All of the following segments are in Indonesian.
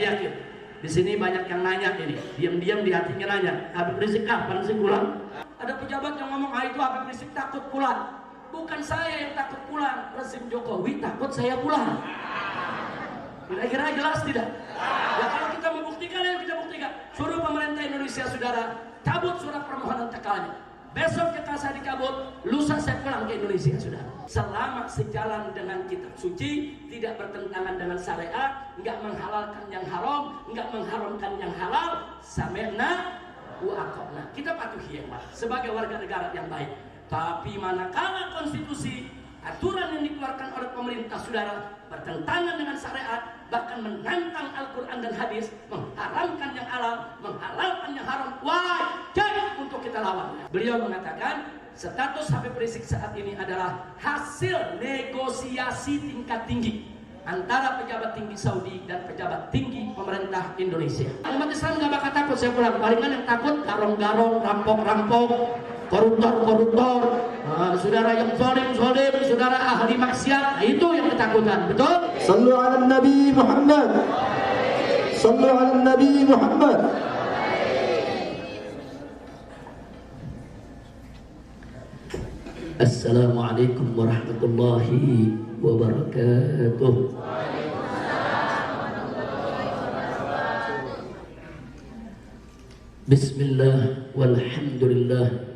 yakin. Di sini banyak yang nanya ini, diam-diam di hatinya nanya, Habib Rizik kapan sih pulang? Ada pejabat yang ngomong, itu Habib Rizik takut pulang. Bukan saya yang takut pulang, rezim Jokowi takut saya pulang. Kira-kira jelas tidak? Ya kalau kita membuktikan, yang kita buktikan. Suruh pemerintah Indonesia, saudara, cabut surat permohonan TK-nya. Besok TK saya dicabut, lusa saya pulang ke Indonesia, saudara. Selama sejalan dengan kitab suci, tidak bertentangan dengan syariat, enggak menghalalkan yang haram, enggak mengharamkan yang halal, sami'na wa ata'na. Kita patuhi ya, Pak, sebagai warga negara yang baik. Tapi manakala konstitusi, aturan yang dikeluarkan oleh pemerintah, saudara, bertentangan dengan syariat, bahkan menantang Al-Quran dan hadis, mengharamkan yang halal, menghalalkan yang haram, wajib untuk kita lawan. Beliau mengatakan status Habib Rizik saat ini adalah hasil negosiasi tingkat tinggi antara pejabat tinggi Saudi dan pejabat tinggi pemerintah Indonesia. Umat Islam gak bakal takut saya pulang. Palingan yang takut garong-garong, rampok-rampok, koruptor-koruptor, saudara yang zalim, saudara ahli maksiat, itu yang ketakutan, betul? Sallu ala Nabi Muhammad. Sallu ala Nabi Muhammad. Assalamualaikum warahmatullahi wabarakatuh. Bismillah walhamdulillah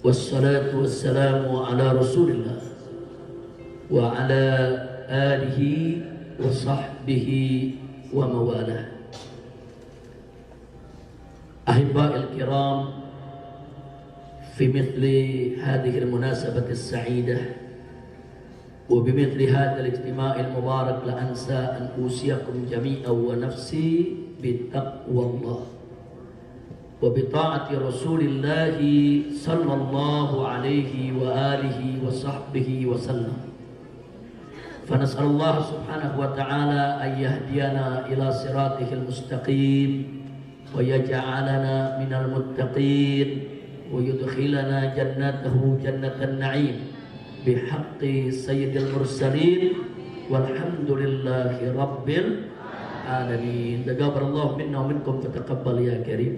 wassalatu wassalamu ala rasulillah wa ala alihi wa sahbihi wa mawalah. Ahibba'il kiram, في مثل هذه المناسبة السعيدة وبمثل هذا الاجتماع المبارك لا أنسى أن أوصيكم جميعا ونفسي بتقوى الله وبطاعة رسول الله صلى الله عليه وآله وصحبه وسلم. فنسأل الله سبحانه وتعالى أن يهدينا إلى صراطه المستقيم ويجعلنا من المتقين ويدخلنا جنته جنة النعيم بحق سيد المرسلين والحمد لله رب العالمين. تقبل الله منا ومنكم فتقبل يا كريم.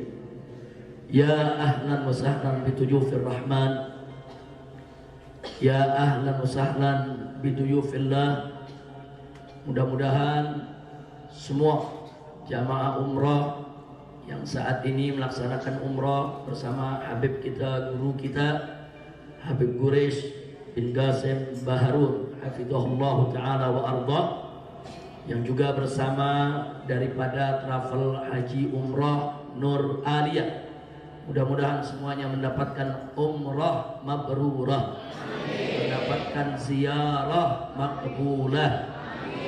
يا أهلا وسهلا بضيوف الرحمن، يا أهلا وسهلا بضيوف الله. Mudah-mudahan semua jamaah umrah yang saat ini melaksanakan umrah bersama Habib kita, guru kita Habib Quraish bin Qasim Baharun hafizahullah ta'ala wa arda, yang juga bersama daripada travel haji umrah Nur Aliyah. Mudah-mudahan semuanya mendapatkan umrah mabrurah, mendapatkan ziarah makbulah,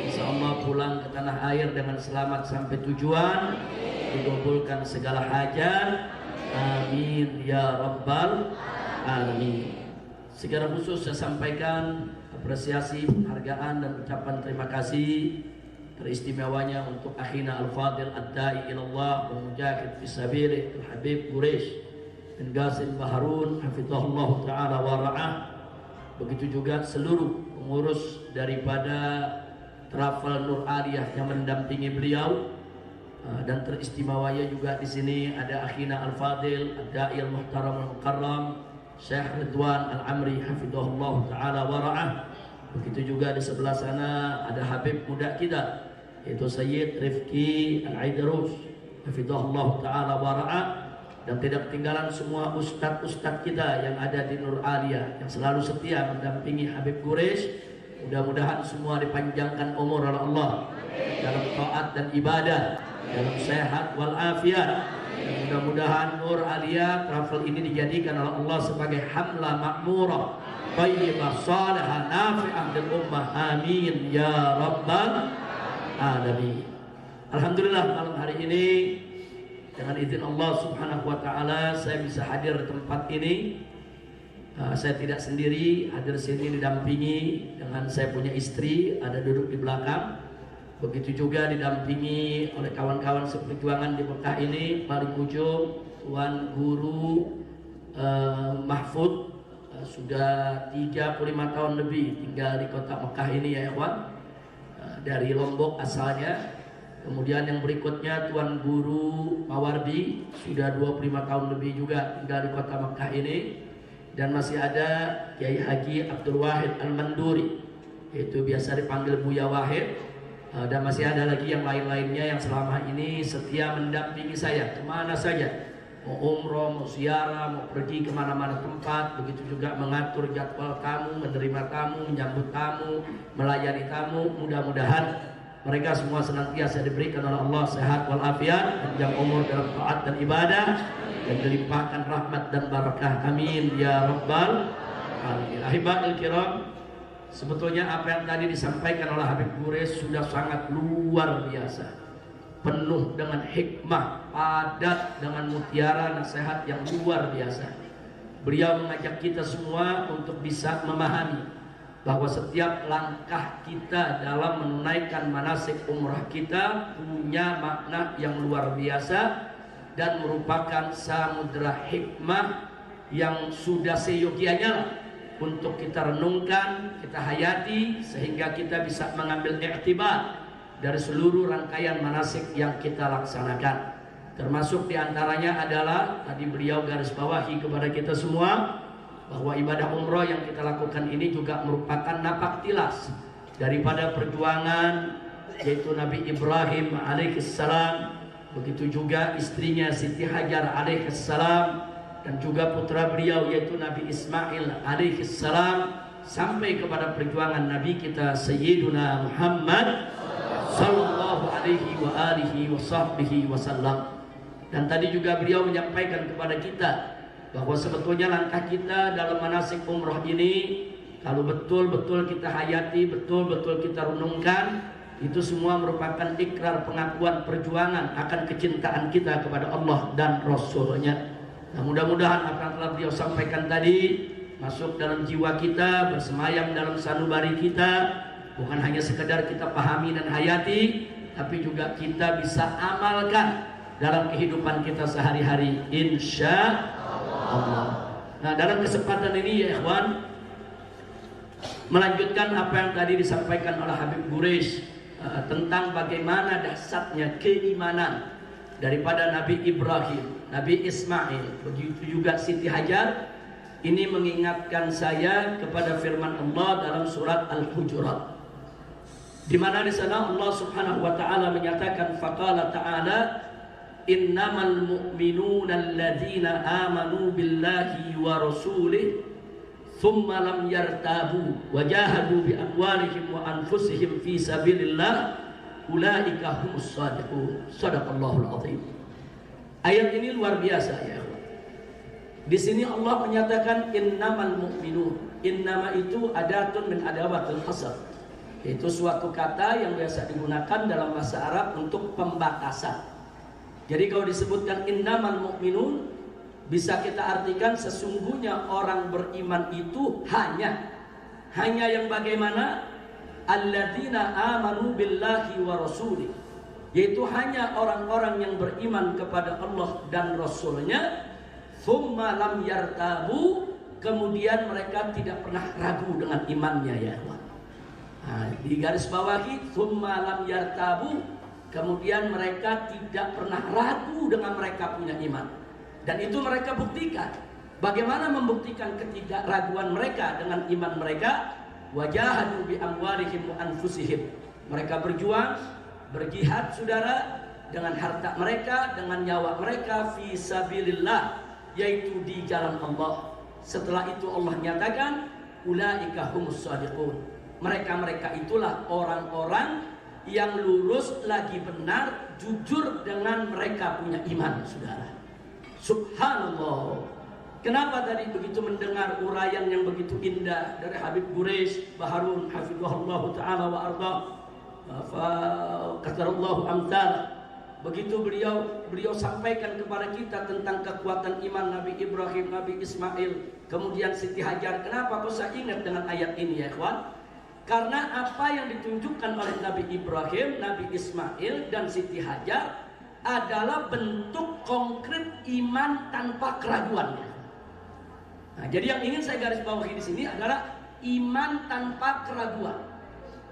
insyaallah pulang ke tanah air dengan selamat sampai tujuan, dikabulkan segala hajat, amin ya rabbal alamin. Secara khusus saya sampaikan apresiasi, penghargaan dan ucapan terima kasih teristimewanya untuk akhina al-fadil ad-da'i ilallah wa mujahid fisabilih Habib Quraish bin Qasim Baharun hafizahullah ta'ala wa ra'ah. Begitu juga seluruh pengurus daripada travel Nur Aliyah yang mendampingi beliau. Dan teristimewanya juga di sini ada akhina al-fadil ad-da'i al-muhtaram al-mukarram Syekh Ridwan Al-Amri hafizahullah ta'ala wa ra'ah. Begitu juga di sebelah sana ada Habib muda kita, yaitu Sayyid Rifki Al-Aidarus hafizahullah ta'ala wa ra'ah. Dan tidak ketinggalan semua ustadz-ustadz kita yang ada di Nur Aliyah yang selalu setia mendampingi Habib Quraish. Mudah-mudahan semua dipanjangkan umur oleh Allah dalam taat dan ibadah, dalam sehat wal afiat. Dan mudah-mudahan Nur Aliyah travel ini dijadikan oleh Allah sebagai hamla makmurah, thayyibah, salihah, nafi'ah lil ummah, amin ya rabbal alamin. Alhamdulillah malam hari ini dengan izin Allah subhanahu wa ta'ala saya bisa hadir di tempat ini. Saya tidak sendiri, hadir sini didampingi dengan saya punya istri, ada duduk di belakang. Begitu juga didampingi oleh kawan-kawan seperjuangan di Mekah ini. Paling ujung Tuan Guru Mahfud, sudah 35 tahun lebih tinggal di kota Mekah ini ya ikhwan. Dari Lombok asalnya, Kemudian yang berikutnya Tuan Guru Mawardi, sudah 25 tahun lebih juga tinggal di kota Mekah ini. Dan masih ada Kiai Haji Abdul Wahid Al-Manduri, itu biasa dipanggil Buya Wahid. Dan masih ada lagi yang lain-lainnya yang selama ini setia mendampingi saya kemana saja, mau umroh, mau ziarah, mau pergi kemana-mana tempat. Begitu juga mengatur jadwal tamu, menerima tamu, menyambut tamu, melayani tamu. Mudah-mudahan mereka semua senantiasa diberikan oleh Allah sehat walafiat, panjang umur dalam taat dan ibadah, dan dilimpahkan rahmat dan barakah. Amin ya rabbal alamin. Ahibatul kiram, sebetulnya apa yang tadi disampaikan oleh Habib Gures sudah sangat luar biasa, penuh dengan hikmah, padat dengan mutiara nasihat yang luar biasa. Beliau mengajak kita semua untuk bisa memahami bahwa setiap langkah kita dalam menunaikan manasik umrah kita punya makna yang luar biasa dan merupakan samudera hikmah yang sudah seyogianya untuk kita renungkan, kita hayati, sehingga kita bisa mengambil iktibar dari seluruh rangkaian manasik yang kita laksanakan. Termasuk diantaranya adalah tadi beliau garis bawahi kepada kita semua bahwa ibadah umroh yang kita lakukan ini juga merupakan napak tilas daripada perjuangan yaitu Nabi Ibrahim alaihissalam, begitu juga istrinya Siti Hajar alaihissalam, dan juga putra beliau yaitu Nabi Ismail alaihissalam, sampai kepada perjuangan Nabi kita Sayyiduna Muhammad sallallahu alaihi wa alihi wa sahbihi wasallam. Dan tadi juga beliau menyampaikan kepada kita bahwa sebetulnya langkah kita dalam manasik umroh ini, kalau betul-betul kita hayati, betul-betul kita renungkan, itu semua merupakan ikrar pengakuan perjuangan akan kecintaan kita kepada Allah dan Rasulnya. Nah, mudah-mudahan apa yang telah beliau sampaikan tadi masuk dalam jiwa kita, bersemayam dalam sanubari kita, bukan hanya sekedar kita pahami dan hayati, tapi juga kita bisa amalkan dalam kehidupan kita sehari-hari, insya Allah. Nah, dalam kesempatan ini ya ikhwan, melanjutkan apa yang tadi disampaikan oleh Habib Gures tentang bagaimana dahsyatnya keimanan daripada Nabi Ibrahim, Nabi Ismail, begitu juga Siti Hajar. Ini mengingatkan saya kepada firman Allah dalam surat Al-Hujurat, di mana di sana Allah Subhanahu wa taala menyatakan, faqala ta'ala innamal mu'minuna alladzina amanu billahi wa rasulih thumma lam yartabu wa jahadu bi amwalihim wa anfusihim fi sabilillah ulaika humus shadiqun. Shadaqallahul azim. Ayat ini luar biasa ya. Di sini Allah menyatakan innamal mu'minun. Innama itu adatun min adawatil hasr. Itu suatu kata yang biasa digunakan dalam bahasa Arab untuk pembatasan. Jadi kalau disebutkan innamal mu'minun, bisa kita artikan sesungguhnya orang beriman itu hanya yang bagaimana? Alladzina amanu billahi wa rasulih, yaitu hanya orang-orang yang beriman kepada Allah dan Rasulnya. Thumma lam yartabu, kemudian mereka tidak pernah ragu dengan imannya ya Allah. Nah, di garis bawahi thumma lam yartabu, kemudian mereka tidak pernah ragu dengan mereka punya iman. Dan itu mereka buktikan. Bagaimana membuktikan ketidakraguan mereka dengan iman mereka? Wajahadu bi amwalihim wa anfusihim. Mereka berjuang, berjihad saudara, dengan harta mereka, dengan nyawa mereka fi sabilillah, yaitu di jalan Allah. Setelah itu Allah nyatakan ulaika humus shadiqun. Mereka-mereka itulah orang-orang yang lurus lagi benar, jujur dengan mereka punya iman saudara. Subhanallah. Kenapa tadi begitu mendengar uraian yang begitu indah dari Habib Gures Baharun hafizahullah ta'ala wa arda fa qadarallahu amsal. Begitu beliau sampaikan kepada kita tentang kekuatan iman Nabi Ibrahim, Nabi Ismail, kemudian Siti Hajar. Kenapa kok saya ingat dengan ayat ini ya ikhwan? Karena apa yang ditunjukkan oleh Nabi Ibrahim, Nabi Ismail, dan Siti Hajar adalah bentuk konkret iman tanpa keraguan. Nah, jadi yang ingin saya garis bawahi di sini adalah iman tanpa keraguan.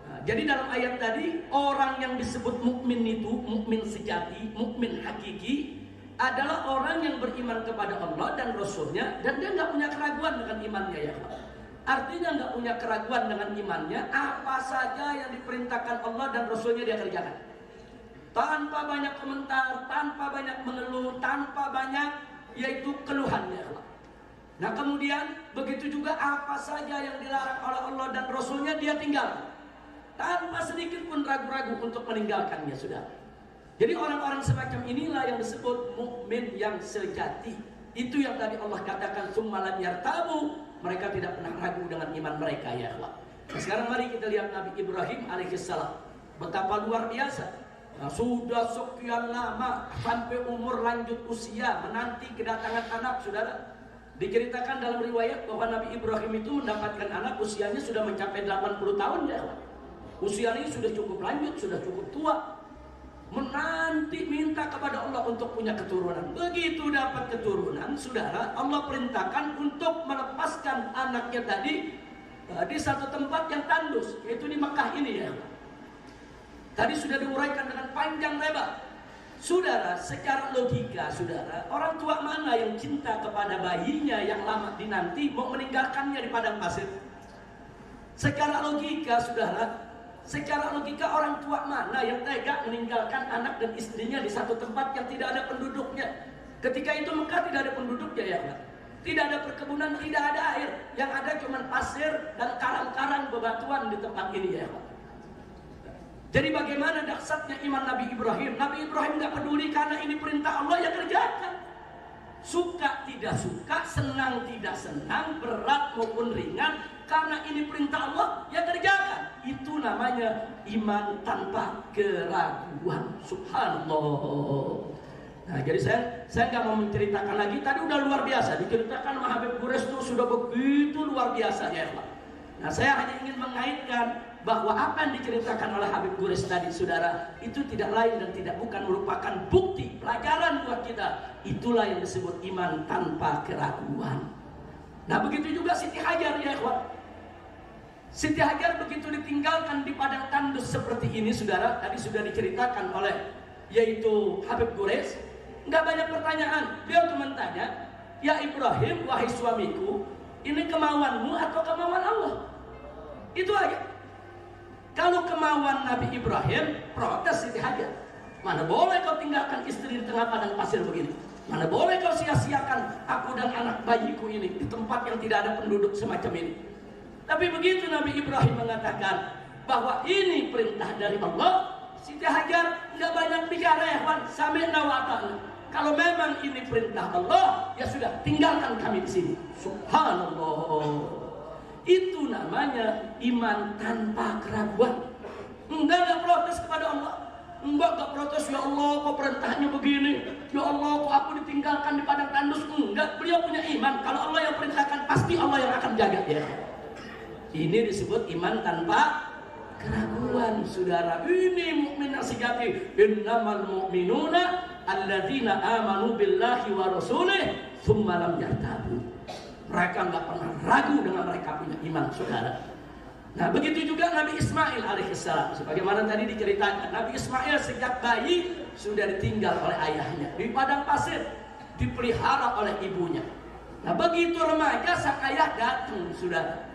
Nah, Jadi dalam ayat tadi, orang yang disebut mukmin itu, mukmin sejati, mukmin hakiki, adalah orang yang beriman kepada Allah dan Rasulnya, dan dia nggak punya keraguan dengan imannya, ya Pak. Artinya nggak punya keraguan dengan imannya, apa saja yang diperintahkan Allah dan Rasulnya dia kerjakan, tanpa banyak komentar, tanpa banyak mengeluh, tanpa banyak yaitu keluhan, ya Allah. Nah kemudian begitu juga apa saja yang dilarang oleh Allah dan Rasulnya dia tinggal, tanpa sedikit pun ragu-ragu untuk meninggalkannya, sudah. Jadi orang-orang semacam inilah yang disebut mukmin yang sejati. Itu yang tadi Allah katakan summalam yartabu, mereka tidak pernah ragu dengan iman mereka, ya Allah. Nah, sekarang mari kita lihat Nabi Ibrahim alaihissalam, betapa luar biasa. Nah, sudah sekian lama sampai umur lanjut usia menanti kedatangan anak, saudara. Diceritakan dalam riwayat bahwa Nabi Ibrahim itu mendapatkan anak usianya sudah mencapai 80 tahun, ya Allah. Usianya sudah cukup lanjut, sudah cukup tua, menanti minta kepada Allah untuk punya keturunan. Begitu dapat keturunan, saudara, Allah perintahkan untuk melepaskan anaknya tadi di satu tempat yang tandus, yaitu di Mekah ini, ya. Tadi sudah diuraikan dengan panjang lebar. Saudara, secara logika, saudara, orang tua mana yang cinta kepada bayinya yang lama dinanti mau meninggalkannya di padang pasir? Secara logika, saudara, secara logika orang tua mana yang tega meninggalkan anak dan istrinya di satu tempat yang tidak ada penduduknya? Ketika itu Mekah tidak ada penduduknya, ya Pak. Tidak ada perkebunan, tidak ada air. Yang ada cuma pasir dan karang-karang bebatuan di tempat ini, ya Pak. Jadi bagaimana dahsyatnya iman Nabi Ibrahim? Nabi Ibrahim gak peduli karena ini perintah Allah, ya kerjakan. Suka tidak suka, senang tidak senang, berat maupun ringan, karena ini perintah Allah, ya kerjakan. Itu namanya iman tanpa keraguan. Subhanallah. Nah, jadi saya nggak mau menceritakan lagi. Tadi udah luar biasa diceritakan sama Habib Quraisy itu sudah begitu luar biasa, ya Pak. Nah, saya hanya ingin mengaitkan bahwa apa yang diceritakan oleh Habib Quraisy tadi, saudara, itu tidak lain dan tidak bukan merupakan bukti pelajaran buat kita. Itulah yang disebut iman tanpa keraguan. Nah, begitu juga Siti Hajar, ya ikhwan. Siti Hajar begitu ditinggalkan di padang tandus seperti ini, saudara, tadi sudah diceritakan oleh yaitu Habib Quraisy, nggak banyak pertanyaan. Dia cuma tanya, ya Ibrahim, wahai suamiku, ini kemauanmu atau kemauan Allah? Itu aja. Kalau kemauan Nabi Ibrahim, protes Siti Hajar. Mana boleh kau tinggalkan istri di tengah padang pasir begini? Mana boleh kau sia-siakan aku dan anak bayiku ini di tempat yang tidak ada penduduk semacam ini? Tapi begitu Nabi Ibrahim mengatakan bahwa ini perintah dari Allah, Siti Hajar nggak banyak bicara, ya kawan. Sami'na wa ata'na. Kalau memang ini perintah Allah, ya sudah, tinggalkan kami di sini. Subhanallah. Itu namanya iman tanpa keraguan. Enggak protes kepada Allah. Enggak protes, ya Allah kok perintahnya begini, ya Allah kok aku ditinggalkan di padang tandus. Enggak, beliau punya iman. Kalau Allah yang perintahkan, pasti Allah yang akan jaga, ya. Ini disebut iman tanpa keraguan, saudara. Ini mukmin sejati. Innamal mu'minuna alladzina amanu billahi wa rasulih tsumma lam yartabu. Mereka nggak pernah ragu dengan mereka punya iman, saudara. Nah, begitu juga Nabi Ismail alaihissalam. Sebagaimana tadi diceritakan, Nabi Ismail sejak bayi sudah ditinggal oleh ayahnya di padang pasir, dipelihara oleh ibunya. Nah, begitu remaja sang ayah datang, saudara.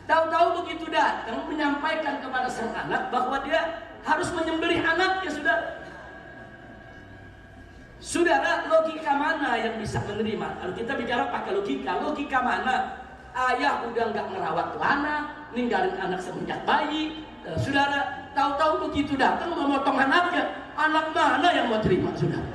Tahu-tahu begitu datang menyampaikan kepada sang anak bahwa dia harus menyembelih anaknya, saudara. Saudara, logika mana yang bisa menerima? Kalau kita bicara pakai logika mana? Ayah udah nggak ngerawat tuh anak, ninggalin anak semenjak bayi. Saudara, tahu-tahu begitu datang memotong anaknya. Anak mana yang mau terima, saudara?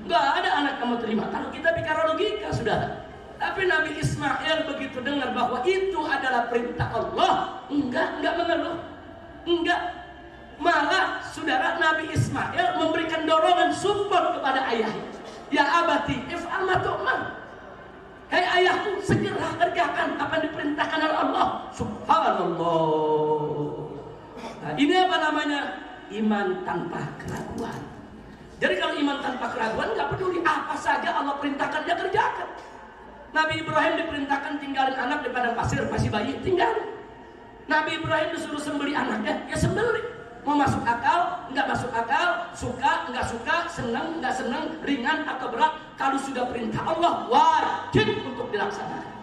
Nggak ada anak yang mau terima. Kalau kita bicara logika, saudara. Tapi Nabi Ismail begitu dengar bahwa itu adalah perintah Allah, enggak mengeluh, enggak. Malah saudara, Nabi Ismail memberikan dorongan support kepada ayahnya. Ya abati if'al ma tu'mar. Hei ayahku, segera kerjakan apa yang diperintahkan oleh Allah. Subhanallah. Nah, ini apa namanya? Iman tanpa keraguan. Jadi kalau iman tanpa keraguan, nggak peduli apa saja Allah perintahkan, dia kerjakan. Nabi Ibrahim diperintahkan tinggalin anak di padang pasir, masih bayi, tinggalin. Nabi Ibrahim disuruh sembelih anaknya, ya sembelih. Mau masuk akal, nggak masuk akal, suka, nggak suka, senang, nggak senang, ringan atau berat, kalau sudah perintah Allah wajib untuk dilaksanakan.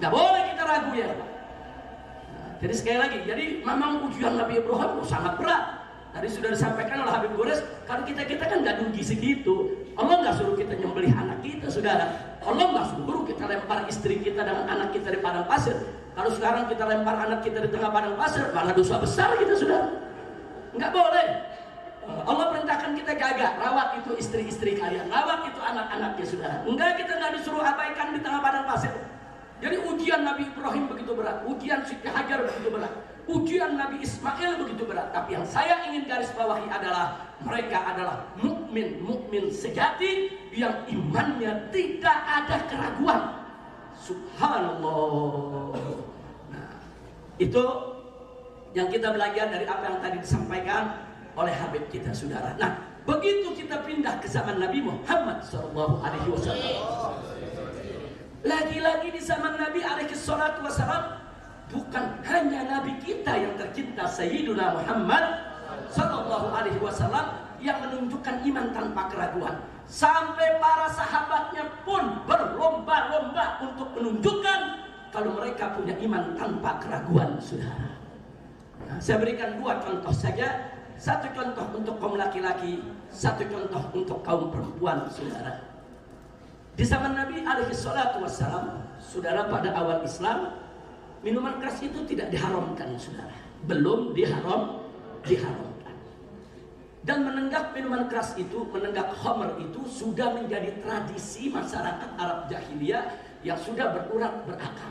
Nggak boleh kita ragu ya. Nah, jadi sekali lagi, jadi memang ujian Nabi Ibrahim sangat berat. Tadi sudah disampaikan oleh Habib Gores, kan kita kan nggak dugi segitu. Allah nggak suruh kita nyembelih anak kita, saudara. Allah nggak suruh kita lempar istri kita dengan anak kita di padang pasir. Kalau sekarang kita lempar anak kita di tengah padang pasir, mana dosa besar kita, saudara. Nggak boleh. Allah perintahkan kita jaga, rawat itu istri-istri kalian, rawat itu anak-anaknya, saudara. Enggak, kita nggak disuruh abaikan di tengah padang pasir. Jadi ujian Nabi Ibrahim begitu berat, ujian Siti Hajar begitu berat, ujian Nabi Ismail begitu berat. Tapi yang saya ingin garis bawahi adalah mereka adalah mukmin sejati yang imannya tidak ada keraguan. Subhanallah. Nah, itu yang kita belajar dari apa yang tadi disampaikan oleh Habib kita, saudara. Nah, begitu kita pindah ke zaman Nabi Muhammad SAW. Lagi-lagi di zaman Nabi SAW, bukan hanya Nabi kita yang tercinta Sayyiduna Muhammad SAW yang menunjukkan iman tanpa keraguan. Sampai para sahabatnya pun berlomba-lomba untuk menunjukkan kalau mereka punya iman tanpa keraguan, saudara. Nah, saya berikan dua contoh saja. Satu contoh untuk kaum laki-laki, satu contoh untuk kaum perempuan, saudara. Di zaman Nabi SAW, saudara, pada awal Islam, minuman keras itu tidak diharamkan, saudara. Belum diharamkan. Dan menenggak minuman keras itu, menenggak khamr itu sudah menjadi tradisi masyarakat Arab jahiliyah yang sudah berurat berakar.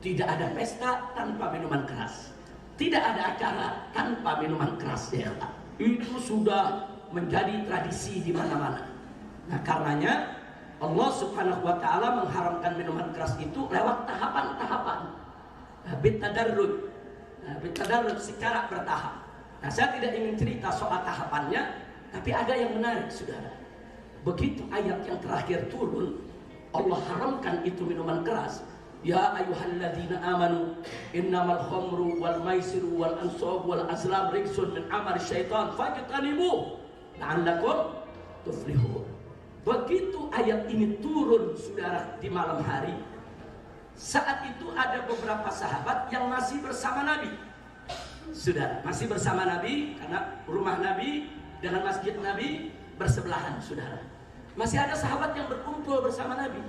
Tidak ada pesta tanpa minuman keras. Tidak ada acara tanpa minuman keras, ya. Itu sudah menjadi tradisi di mana-mana. Nah, karenanya Allah Subhanahu wa Ta'ala mengharamkan minuman keras itu lewat tahapan-tahapan. Bitadarruj, secara bertahap. Nah, saya tidak ingin cerita soal tahapannya, tapi ada yang menarik, saudara. Begitu ayat yang terakhir turun, Allah haramkan itu minuman keras. Ya ayyuhalladzina amanu innamal khamru wal maisiru wal ansab wal azlam rijsun min amali syaitan fajtanibuh la'allakum tuflihun. Begitu ayat ini turun, saudara, di malam hari, saat itu ada beberapa sahabat yang masih bersama Nabi. Saudara, masih bersama Nabi, karena rumah Nabi dengan masjid Nabi bersebelahan, saudara. Masih ada sahabat yang berkumpul bersama Nabi.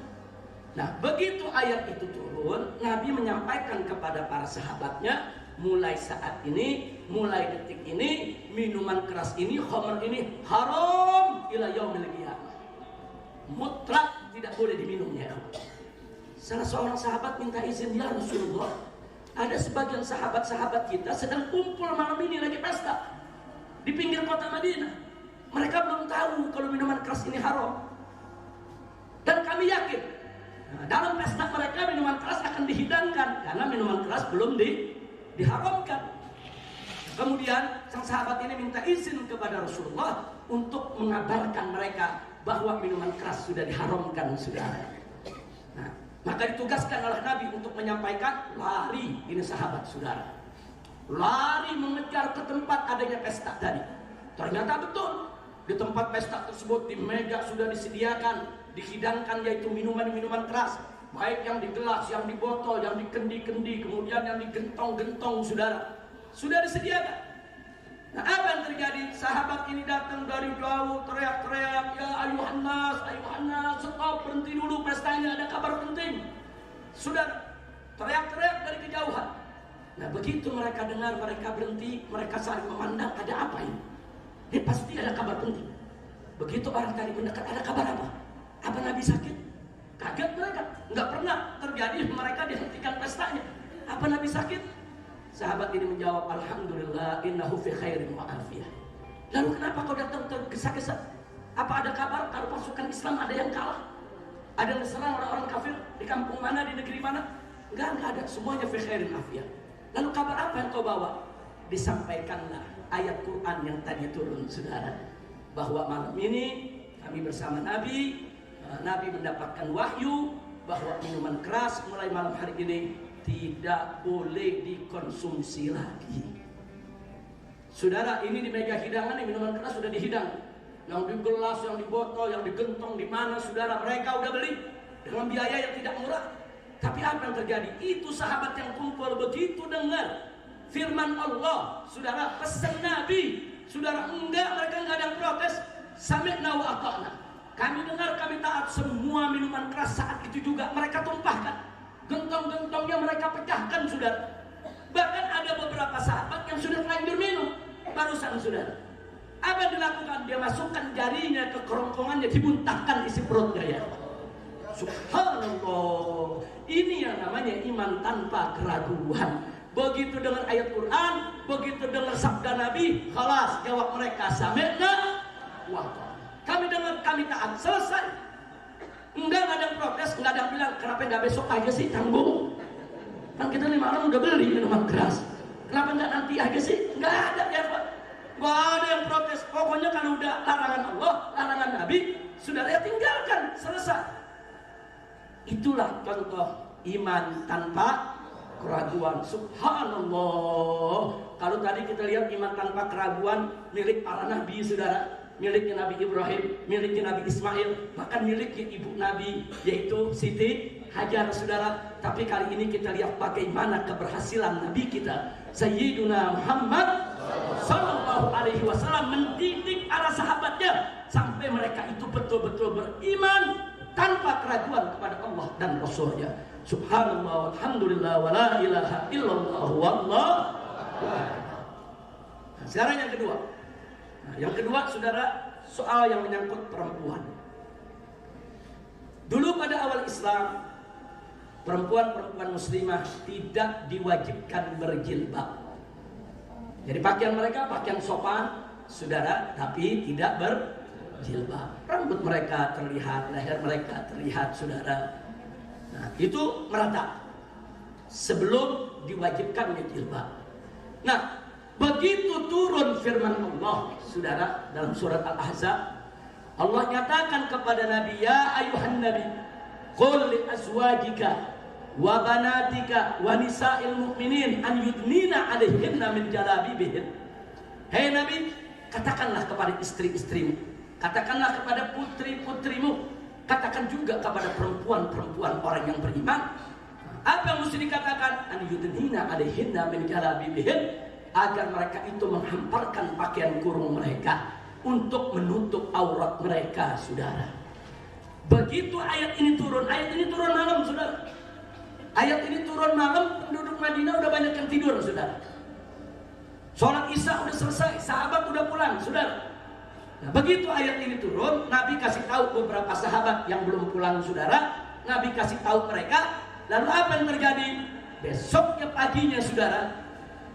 Nah, begitu ayat itu turun, Nabi menyampaikan kepada para sahabatnya, mulai saat ini, mulai detik ini, minuman keras ini, khamr ini haram ila yaumil qiyamah. Mutlak tidak boleh diminumnya. Salah seorang sahabat minta izin, ya Rasulullah, ada sebagian sahabat-sahabat kita sedang kumpul malam ini lagi pesta di pinggir kota Madinah. Mereka belum tahu kalau minuman keras ini haram. Dan kami yakin, nah, dalam pesta mereka minuman keras akan dihidangkan karena minuman keras belum diharamkan. Kemudian sang sahabat ini minta izin kepada Rasulullah untuk mengabarkan mereka bahwa minuman keras sudah diharamkan, saudara. Nah, maka ditugaskan oleh Nabi untuk menyampaikan, lari, ini sahabat, saudara, lari mengejar ke tempat adanya pesta tadi. Ternyata betul, di tempat pesta tersebut di meja sudah disediakan, dihidangkan, yaitu minuman-minuman keras, baik yang di gelas, yang di botol, yang di kendi-kendi, kemudian yang di gentong-gentong, saudara, sudah disediakan. Nah, apa yang terjadi? Sahabat ini datang dari jauh, teriak-teriak, ya ayuhan nas, stop, berhenti dulu pestanya, ada kabar penting. Sudah teriak-teriak dari kejauhan. Nah, begitu mereka dengar, mereka berhenti, mereka saling memandang, ada apa ini? Ini pasti ada kabar penting. Begitu orang tadi mendekat, ada kabar apa? Apa Nabi sakit? Kaget mereka, nggak pernah terjadi mereka dihentikan pestanya. Apa Nabi sakit? Sahabat ini menjawab, alhamdulillah, innahu fi khairin wa afiyah. Lalu kenapa kau datang tergesa-gesa? Apa ada kabar kalau pasukan Islam ada yang kalah? Ada yang diserang orang-orang kafir di kampung mana, di negeri mana? Enggak ada, semuanya fi khairin afiyah. Lalu kabar apa yang kau bawa? Disampaikanlah ayat Quran yang tadi turun, saudara, bahwa malam ini kami bersama Nabi, Nabi mendapatkan wahyu bahwa minuman keras mulai malam hari ini tidak boleh dikonsumsi lagi. Saudara, ini di meja hidangan, ini minuman keras sudah dihidang. Yang di gelas, yang di botol, yang digentong di mana, saudara, mereka udah beli dengan biaya yang tidak murah. Tapi apa yang terjadi? Itu sahabat yang kumpul begitu dengar firman Allah, saudara, pesan Nabi, saudara, mereka enggak ada yang protes. Sami'na wa ata'na. Kami dengar, kami taat. Semua minuman keras saat itu juga mereka tumpahkan. Gentong-gentongnya mereka pecahkan, saudara. Bahkan ada beberapa sahabat yang sudah terlanjur minum barusan, saudara. Apa yang dilakukan? Dia masukkan jarinya ke kerongkongannya, dimuntahkan isi perutnya, ya. Subhanallah. Ini yang namanya iman tanpa keraguan. Begitu dengar ayat Quran, begitu dengar sabda Nabi, khalas, jawab mereka, sami'na wa ata'na. Kami dengar, kami taat, selesai. Enggak ada yang protes, enggak ada yang bilang, kenapa enggak besok aja sih, tanggung. Kan kita 5 orang udah beli minuman keras, kenapa enggak nanti aja sih? Enggak ada ya Pak. Enggak ada yang protes. Pokoknya kalau udah larangan Allah, larangan Nabi, saudara ya tinggalkan, selesai. Itulah contoh iman tanpa keraguan. Subhanallah. Kalau tadi kita lihat iman tanpa keraguan milik para nabi, saudara, miliknya Nabi Ibrahim, miliknya Nabi Ismail, bahkan miliknya ibu Nabi yaitu Siti Hajar, saudara. Tapi kali ini kita lihat bagaimana keberhasilan Nabi kita Sayyiduna Muhammad Sallallahu Alaihi Wasallam mendidik para sahabatnya sampai mereka itu betul-betul beriman tanpa keraguan kepada Allah dan Rasulnya. Subhanallah, alhamdulillah, wa la ilaha illallah, wallah. Nah, sekarang yang kedua. Nah, yang kedua, saudara, soal yang menyangkut perempuan. Dulu pada awal Islam, perempuan-perempuan muslimah tidak diwajibkan berjilbab. Jadi pakaian mereka pakaian sopan, saudara, tapi tidak berjilbab. Rambut mereka terlihat, leher mereka terlihat, saudara. Nah, itu merata sebelum diwajibkannya jilbab. Nah, begitu turun firman Allah, saudara, dalam surat Al-Ahzab, Allah nyatakan kepada Nabi, ya ayuhan Nabi, qul li azwajika wa banatika wa nisa'il mu'minin an yudnina 'alaihinna min jalabibihin. Hei Nabi, katakanlah kepada istri-istrimu, katakanlah kepada putri-putrimu, katakan juga kepada perempuan-perempuan orang yang beriman. Apa yang mesti dikatakan? An yudnina 'alaihinna min jalabibihin, agar mereka itu menghamparkan pakaian kurung mereka untuk menutup aurat mereka, saudara. Begitu ayat ini turun malam, saudara. Ayat ini turun malam, penduduk Madinah udah banyak yang tidur, saudara. Sholat Isya udah selesai, sahabat udah pulang, saudara. Nah, begitu ayat ini turun, Nabi kasih tahu beberapa sahabat yang belum pulang, saudara. Nabi kasih tahu mereka. Lalu apa yang terjadi? Besoknya paginya, saudara,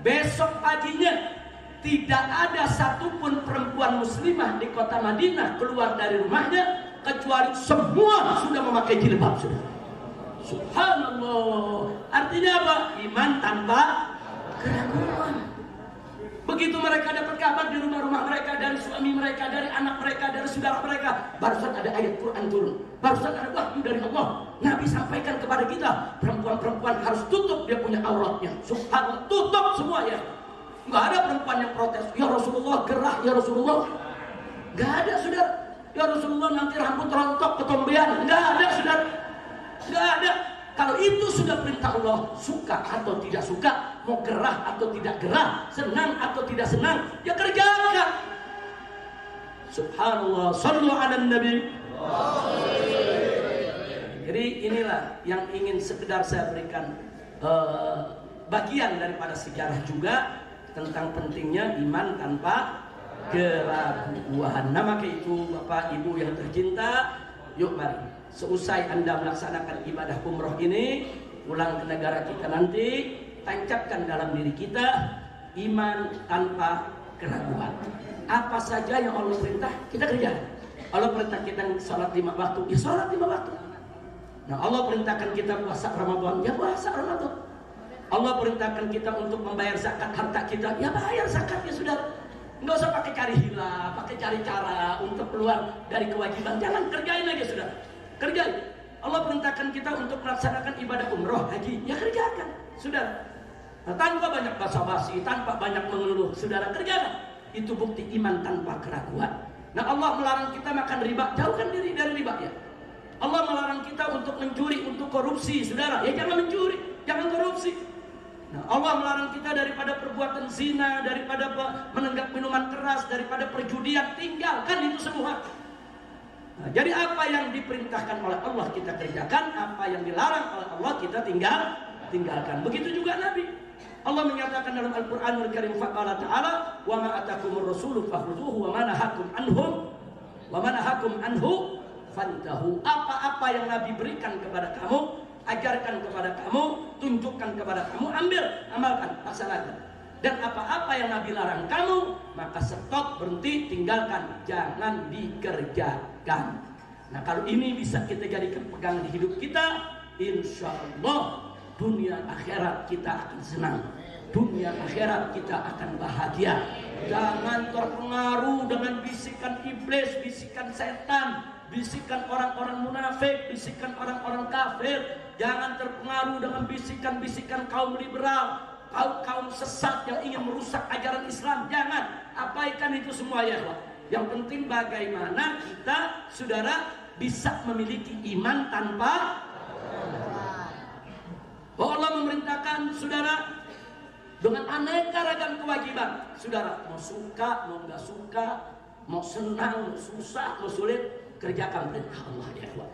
besok paginya tidak ada satupun perempuan muslimah di kota Madinah keluar dari rumahnya kecuali semua sudah memakai jilbab, saudara. Subhanallah. Artinya apa? Iman tanpa keraguan. Begitu mereka dapat kabar di rumah-rumah mereka, dari suami mereka, dari anak mereka, dari saudara mereka, barusan ada ayat Quran turun, barusan ada wahyu dari Allah. Nabi sampaikan kepada kita, perempuan-perempuan harus tutup dia punya auratnya. Subhanallah, tutup semua ya. Nggak ada perempuan yang protes, ya Rasulullah gerah, ya Rasulullah. Nggak ada, saudara. Ya Rasulullah nanti rambut rontok ketombean. Nggak ada, saudara. Nggak ada. Kalau itu sudah perintah Allah, suka atau tidak suka, mau gerah atau tidak gerah, senang atau tidak senang, ya kerjakan. Subhanallah, sallu ala nabi. Jadi inilah yang ingin sekedar saya berikan bagian daripada sejarah juga tentang pentingnya iman tanpa keraguan. Nah, maka itu Bapak Ibu yang tercinta, yuk mari seusai Anda melaksanakan ibadah umroh ini, pulang ke negara kita nanti, tancapkan dalam diri kita iman tanpa keraguan. Apa saja yang Allah perintah, kita kerjakan. Allah perintah kita sholat 5 waktu, ya sholat 5 waktu. Nah, Allah perintahkan kita puasa Ramadan, ya puasa Ramadan. Allah perintahkan kita untuk membayar zakat harta kita, ya bayar zakatnya, saudara. Nggak usah pakai cari hilah, pakai cari cara untuk keluar dari kewajiban. Jangan, kerjain aja, saudara. Kerjain. Allah perintahkan kita untuk melaksanakan ibadah umroh, haji, ya kerjakan, saudara. Nah, tanpa banyak basa-basi, tanpa banyak mengeluh, saudara, kerjakan. Itu bukti iman tanpa keraguan. Nah, Allah melarang kita makan riba, jauhkan diri dari riba ya. Allah melarang kita untuk mencuri, untuk korupsi, saudara, ya jangan mencuri, jangan korupsi. Nah, Allah melarang kita daripada perbuatan zina, daripada menenggak minuman keras, daripada perjudian, tinggalkan itu semua. Nah, jadi apa yang diperintahkan oleh Allah kita kerjakan, apa yang dilarang oleh Allah kita tinggalkan. Begitu juga Nabi. Allah menyatakan dalam Al-Qur'anul Karim, faqala ta'ala, "Wa ma atakumur rasulu fakhudhuhu wa ma nahakum anhu fantahu." Apa-apa yang Nabi berikan kepada kamu, ajarkan kepada kamu, tunjukkan kepada kamu, ambil, amalkan, laksanakan. Dan apa-apa yang Nabi larang kamu, maka stop, berhenti, tinggalkan, jangan dikerjakan. Nah, kalau ini bisa kita jadikan pegangan di hidup kita, insya Allah dunia akhirat kita akan senang, dunia akhirat kita akan bahagia. Jangan terpengaruh dengan bisikan iblis, bisikan setan, bisikan orang-orang munafik, bisikan orang-orang kafir. Jangan terpengaruh dengan bisikan-bisikan kaum liberal, kaum sesat yang ingin merusak ajaran Islam. Jangan, abaikan itu semua ya Allah. Yang penting bagaimana kita, saudara, bisa memiliki iman tanpa. Allah memerintahkan saudara dengan aneka ragam kewajiban. Saudara mau suka, mau nggak suka, mau senang, mau susah, mau sulit, kerjakan perintah Allah ya Allah.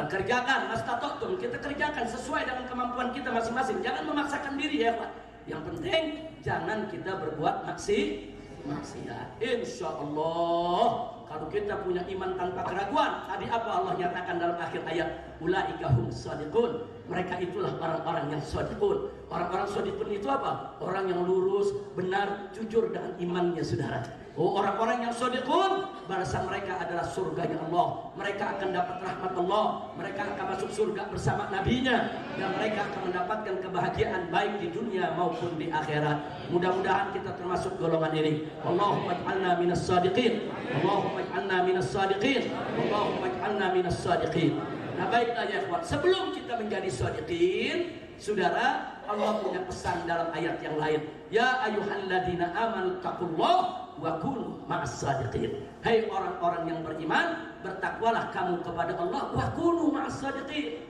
Kerjakan, mastata'tum, kita kerjakan sesuai dengan kemampuan kita masing-masing. Jangan memaksakan diri ya Allah. Yang penting jangan kita berbuat maksiat. Insya Allah kalau kita punya iman tanpa keraguan, tadi apa Allah nyatakan dalam akhir ayat, ulaika hum shadiqun, mereka itulah orang-orang yang shadiqun. Orang-orang shadiqun itu apa? Orang yang lurus, benar, jujur dengan imannya, saudara. Oh, orang-orang yang shadiqun, balasan mereka adalah surganya Allah. Mereka akan dapat rahmat Allah, mereka akan masuk surga bersama nabinya, dan mereka akan mendapatkan kebahagiaan baik di dunia maupun di akhirat. Mudah-mudahan kita termasuk golongan ini. Allahumma ij'alna minas shadiqin, Allahumma ij'alna minas shadiqin, Allahumma ij'alna minas shadiqin. Nah, baiklah ya ikhwan, sebelum kita menjadi shadiqin, saudara, Allah punya pesan dalam ayat yang lain. Ya ayyuhalladzina amanu taqullaha wa kunu ma'as shadiqin. Hai orang-orang yang beriman, bertakwalah kamu kepada Allah, wa kunu ma'as shadiqin.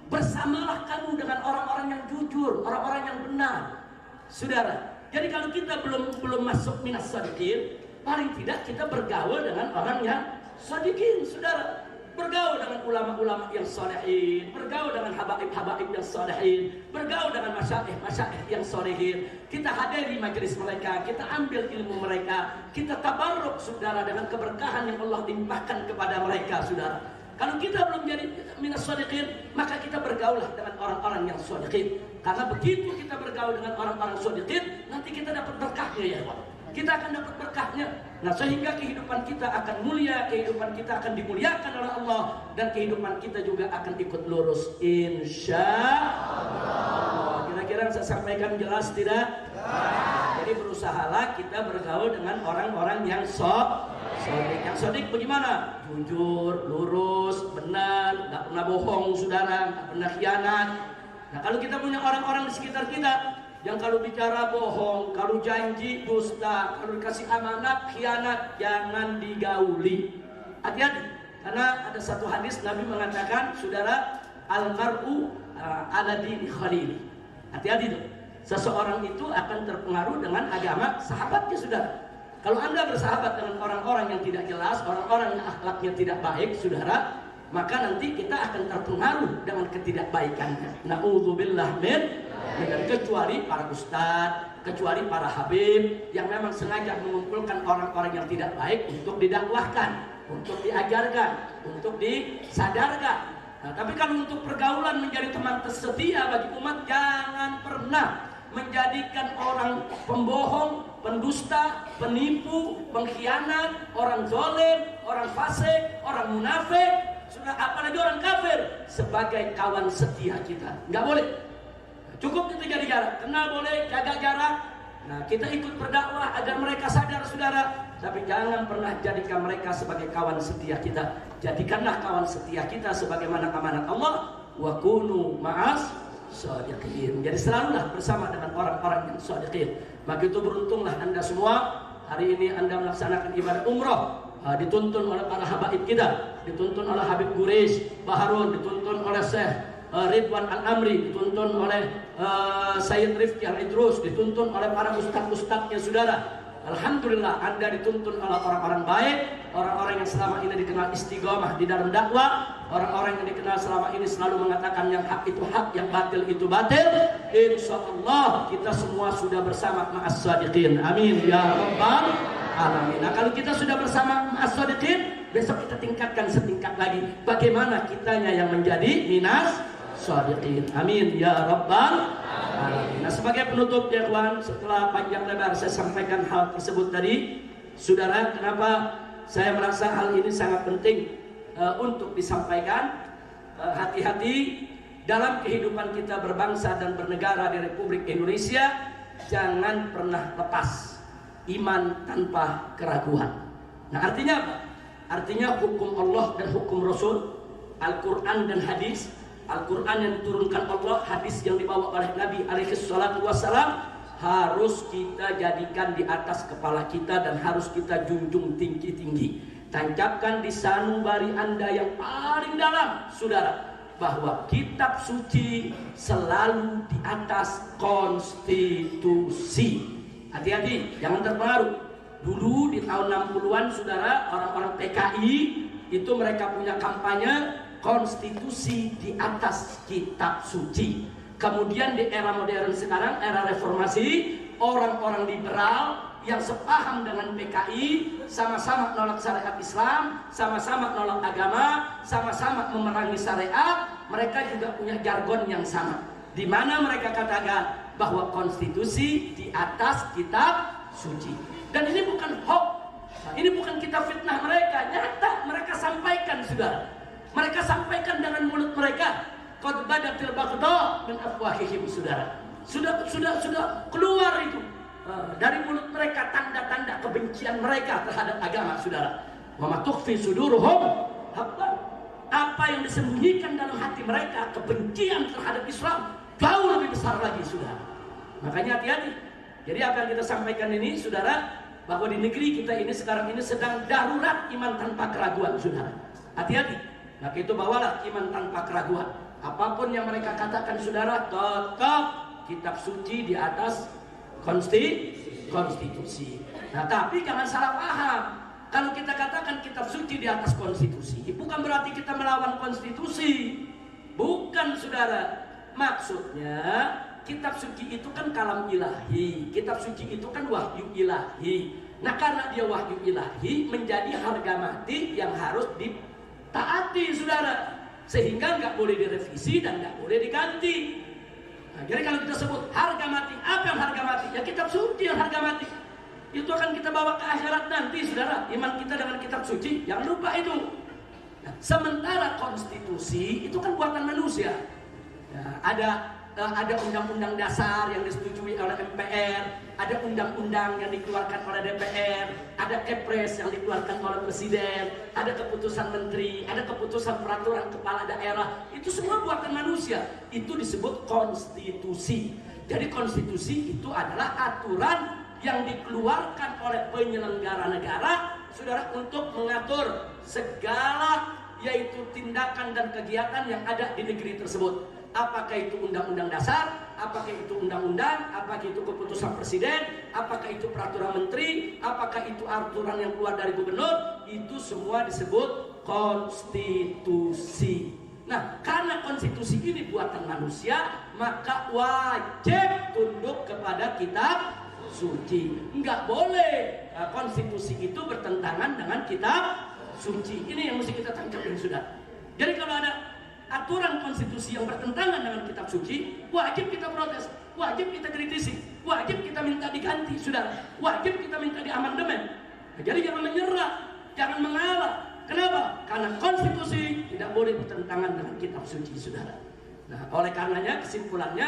Bersamalah kamu dengan orang-orang yang jujur, orang-orang yang benar. Saudara, jadi kalau kita belum masuk minas shadiqin, paling tidak kita bergaul dengan orang yang shadiqin, saudara. Bergaul dengan ulama-ulama yang solehin, bergaul dengan habaib-habaib yang solehin, bergaul dengan masyaikh yang solehin. Kita hadiri majelis mereka, kita ambil ilmu mereka, kita tabarruk, saudara, dengan keberkahan yang Allah limpahkan kepada mereka, saudara. Kalau kita belum jadi minas shadiqin, maka kita bergaulah dengan orang-orang yang shadiqin. Karena begitu kita bergaul dengan orang-orang shadiqin, nanti kita dapat berkahnya ya Allah. Kita akan dapat berkahnya. Nah, sehingga kehidupan kita akan mulia, kehidupan kita akan dimuliakan oleh Allah, dan kehidupan kita juga akan ikut lurus, insya Allah. Kira-kira saya sampaikan jelas tidak? Jadi berusahalah kita bergaul dengan orang-orang yang sodik. Yang sodik bagaimana? Jujur, lurus, benar, nggak pernah bohong, saudara, nggak pernah khianat. Nah, kalau kita punya orang-orang di sekitar kita yang kalau bicara bohong, kalau janji dusta, kalau dikasih amanat khianat, jangan digauli. Hati-hati, karena ada satu hadis Nabi mengatakan, saudara, al-mar'u ala dini khalili. Hati-hati tuh, seseorang itu akan terpengaruh dengan agama sahabatnya, saudara. Kalau Anda bersahabat dengan orang-orang yang tidak jelas, orang-orang yang akhlaknya tidak baik, saudara, maka nanti kita akan terpengaruh dengan ketidakbaikannya. Na'udzubillah min, kecuali para ustadz, kecuali para habib yang memang sengaja mengumpulkan orang-orang yang tidak baik untuk didakwahkan, untuk diajarkan, untuk disadarkan. Nah, tapi kalau untuk pergaulan menjadi teman setia bagi umat, jangan pernah menjadikan orang pembohong, pendusta, penipu, pengkhianat, orang zalim, orang fasik, orang munafik, sudah apalagi orang kafir sebagai kawan setia kita. Nggak boleh. Cukup kita jaga jarak, kenal boleh, jaga jarak. Nah, kita ikut berdakwah agar mereka sadar, saudara, tapi jangan pernah jadikan mereka sebagai kawan setia kita. Jadikanlah kawan setia kita sebagaimana amanat Allah, wa kunu ma'as shadiqin. Jadi selalulah bersama dengan orang-orang yang shadiqin. Maka itu beruntunglah Anda semua. Hari ini Anda melaksanakan ibadah umrah, dituntun oleh para habaib kita, dituntun oleh Habib Guresh Baharun, dituntun oleh Syekh Ridwan Al-Amri, dituntun oleh Sayyid Rifki Al-Idrus, dituntun oleh para ustadz-ustadznya saudara. Alhamdulillah Anda dituntun oleh orang-orang baik, orang-orang yang selama ini dikenal istiqomah di dalam dakwah, orang-orang yang dikenal selama ini selalu mengatakan yang hak itu hak, yang batil itu batil. Insyaallah kita semua sudah bersama ma'as shadiqin. Amin ya rabbal alamin. Nah, kalau kita sudah bersama ma'as shadiqin, besok kita tingkatkan setingkat lagi. Bagaimana kitanya yang menjadi minas shadiqin. Amin ya rabbal alamin. Nah, sebagai penutup ya kawan, setelah panjang lebar saya sampaikan hal tersebut tadi, saudara, kenapa saya merasa hal ini sangat penting untuk disampaikan. Hati-hati dalam kehidupan kita berbangsa dan bernegara di Republik Indonesia. Jangan pernah lepas iman tanpa keraguan. Nah, artinya apa? Artinya hukum Allah dan hukum Rasul, Al-Quran dan hadis. Al-Quran yang diturunkan Allah, hadis yang dibawa oleh Nabi alaihi salatu wassalam, harus kita jadikan di atas kepala kita dan harus kita junjung tinggi-tinggi. Tancapkan di sanubari Anda yang paling dalam, saudara, bahwa kitab suci selalu di atas konstitusi. Hati-hati, jangan terpengaruh. Dulu di tahun 60-an, saudara, orang-orang PKI itu mereka punya kampanye konstitusi di atas kitab suci. Kemudian di era modern sekarang, era reformasi, orang-orang liberal yang sepaham dengan PKI, sama-sama menolak syariat Islam, sama-sama menolak agama, sama-sama memerangi syariat. Mereka juga punya jargon yang sama, di mana mereka katakan bahwa konstitusi di atas kitab suci. Dan ini bukan hoax, ini bukan kita fitnah mereka, nyata mereka sampaikan, saudara. Mereka sampaikan dengan mulut mereka. Qad badatil baghdha min afwahihim, saudara. Sudah keluar itu dari mulut mereka tanda-tanda kebencian mereka terhadap agama, saudara. Wa ma tukhfi suduruhum haqqan. Apa yang disembunyikan dalam hati mereka, kebencian terhadap Islam, jauh lebih besar lagi, saudara. Makanya hati-hati. Jadi apa yang kita sampaikan ini, saudara, bahwa di negeri kita ini sekarang ini sedang darurat iman tanpa keraguan, saudara. Hati-hati. Maka itu bawalah iman tanpa keraguan. Apapun yang mereka katakan, saudara, tetap kitab suci di atas konstitusi. Nah, tapi jangan salah paham. Kalau kita katakan kitab suci di atas konstitusi, bukan berarti kita melawan konstitusi. Bukan, saudara. Maksudnya kitab suci itu kan kalam ilahi. Kitab suci itu kan wahyu ilahi. Nah, karena dia wahyu ilahi, menjadi harga mati yang harus ditaati, saudara, sehingga nggak boleh direvisi dan nggak boleh diganti. Nah, jadi kalau kita sebut harga mati, apa yang harga mati? Ya kitab suci yang harga mati. Itu akan kita bawa ke akhirat nanti, saudara. Iman kita dengan kitab suci, jangan lupa itu. Nah, sementara konstitusi itu kan buatan manusia. Nah, ada undang-undang dasar yang disetujui oleh MPR, ada undang-undang yang dikeluarkan oleh DPR, ada Kepres yang dikeluarkan oleh Presiden, ada keputusan menteri, ada keputusan peraturan kepala daerah. Itu semua buatan manusia. Itu disebut konstitusi. Jadi konstitusi itu adalah aturan yang dikeluarkan oleh penyelenggara negara, saudara, untuk mengatur segala yaitu tindakan dan kegiatan yang ada di negeri tersebut. Apakah itu undang-undang dasar, apakah itu undang-undang, apakah itu keputusan presiden, apakah itu peraturan menteri, apakah itu aturan yang keluar dari gubernur, itu semua disebut konstitusi. Nah, karena konstitusi ini buatan manusia, maka wajib tunduk kepada kitab suci. Enggak boleh konstitusi itu bertentangan dengan kitab suci. Ini yang mesti kita tangkapin, sudah. Jadi kalau ada aturan konstitusi yang bertentangan dengan kitab suci, wajib kita protes, wajib kita kritisi, wajib kita minta diganti, saudara, wajib kita minta diamandemen. Nah, jadi jangan menyerah, jangan mengalah. Kenapa? Karena konstitusi tidak boleh bertentangan dengan kitab suci, saudara. Nah, oleh karenanya kesimpulannya,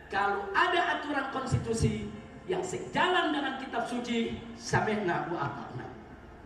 kalau ada aturan konstitusi yang sejalan dengan kitab suci, sami'na wa ata'na.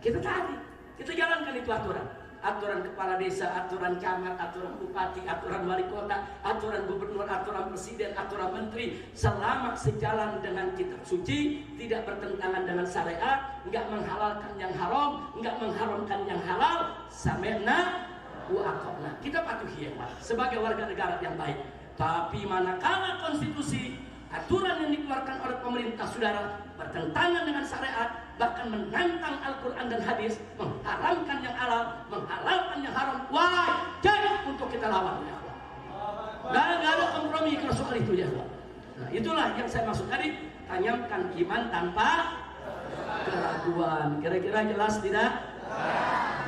Kita taati, kita jalankan itu aturan. Aturan kepala desa, aturan camat, aturan bupati, aturan wali kota, aturan gubernur, aturan presiden, aturan menteri, selama sejalan dengan kitab suci, tidak bertentangan dengan syariat, enggak menghalalkan yang haram, enggak mengharamkan yang halal, sami'na wa ata'na. Kita patuhi ya, sebagai warga negara yang baik. Tapi manakala konstitusi, aturan yang dikeluarkan oleh pemerintah saudara bertentangan dengan syariat, bahkan menantang Al-Quran dan hadis, mengharamkan yang halal, menghalalkan yang haram, wajib untuk kita lawan ya Allah. Dan gak ada kompromi kalau soal itu ya Allah. Nah, itulah yang saya maksud tadi, tanamkan iman tanpa keraguan. Kira-kira jelas tidak?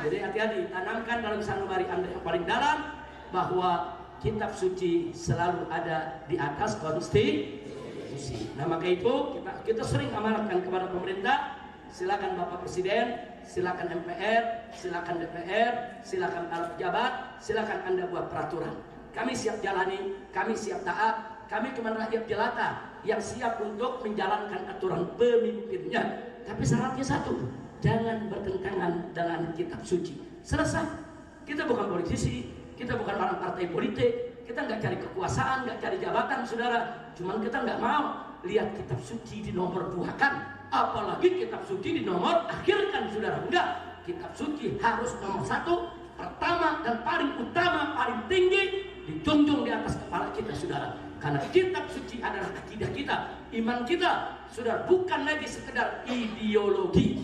Jadi hati-hati, tanamkan dalam sanubari Anda yang paling dalam bahwa kitab suci selalu ada di atas konstitusi. Nah maka itu kita sering amanatkan kepada pemerintah, silakan Bapak Presiden, silakan MPR, silakan DPR, silakan para pejabat, silakan Anda buat peraturan. Kami siap jalani, kami siap taat, kami cuma rakyat jelata yang siap untuk menjalankan aturan pemimpinnya. Tapi syaratnya satu, jangan bertentangan dengan kitab suci. Selesai. Kita bukan politisi, kita bukan orang partai politik, kita nggak cari kekuasaan, nggak cari jabatan, saudara. Cuman kita nggak mau lihat kitab suci di nomor 2 kan, apalagi kitab suci di nomor akhirkan, saudara. Enggak, kitab suci harus nomor 1, pertama dan paling utama, paling tinggi, dijunjung di atas kepala kita, saudara. Karena kitab suci adalah akidah kita, iman kita, saudara, bukan lagi sekedar ideologi.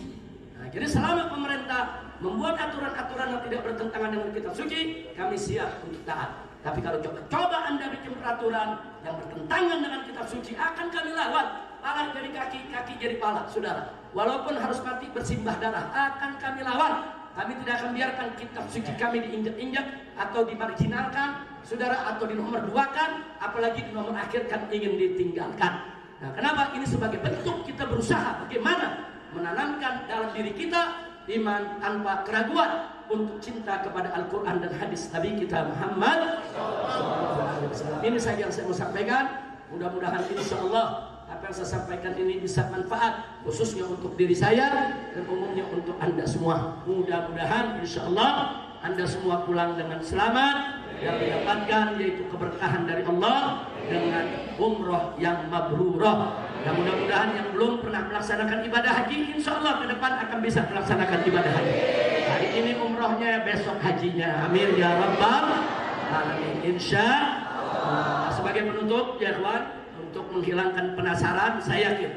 Nah, jadi selama pemerintah membuat aturan-aturan yang tidak bertentangan dengan kitab suci, kami siap untuk taat. Tapi kalau coba Anda bikin peraturan yang bertentangan dengan kitab suci, akan kami lawan. Pala jadi kaki, kaki jadi pala, saudara. Walaupun harus mati bersimbah darah, akan kami lawan. Kami tidak akan biarkan kitab suci kami diinjak-injak atau dimarginalkan, saudara, atau di nomor 2-kan, apalagi di nomor akhirkan ingin ditinggalkan. Nah, kenapa? Ini sebagai bentuk kita berusaha bagaimana menanamkan dalam diri kita iman tanpa keraguan untuk cinta kepada Al-Quran dan hadis Nabi kita Muhammad SAW. Ini saja yang saya mau sampaikan. Mudah-mudahan insya-Allah apa yang saya sampaikan ini bisa manfaat khususnya untuk diri saya dan umumnya untuk Anda semua. Mudah-mudahan insya-Allah Anda semua pulang dengan selamat dan mendapatkan yaitu keberkahan dari Allah dengan umroh yang mabrurah. Dan mudah-mudahan yang belum pernah melaksanakan ibadah haji, insya Allah ke depan akan bisa melaksanakan ibadah haji. Hari ini umrohnya, besok hajinya. Amin ya rabbal alamin. Insya Allah. Sebagai penutup ya kawan, untuk menghilangkan penasaran, saya yakin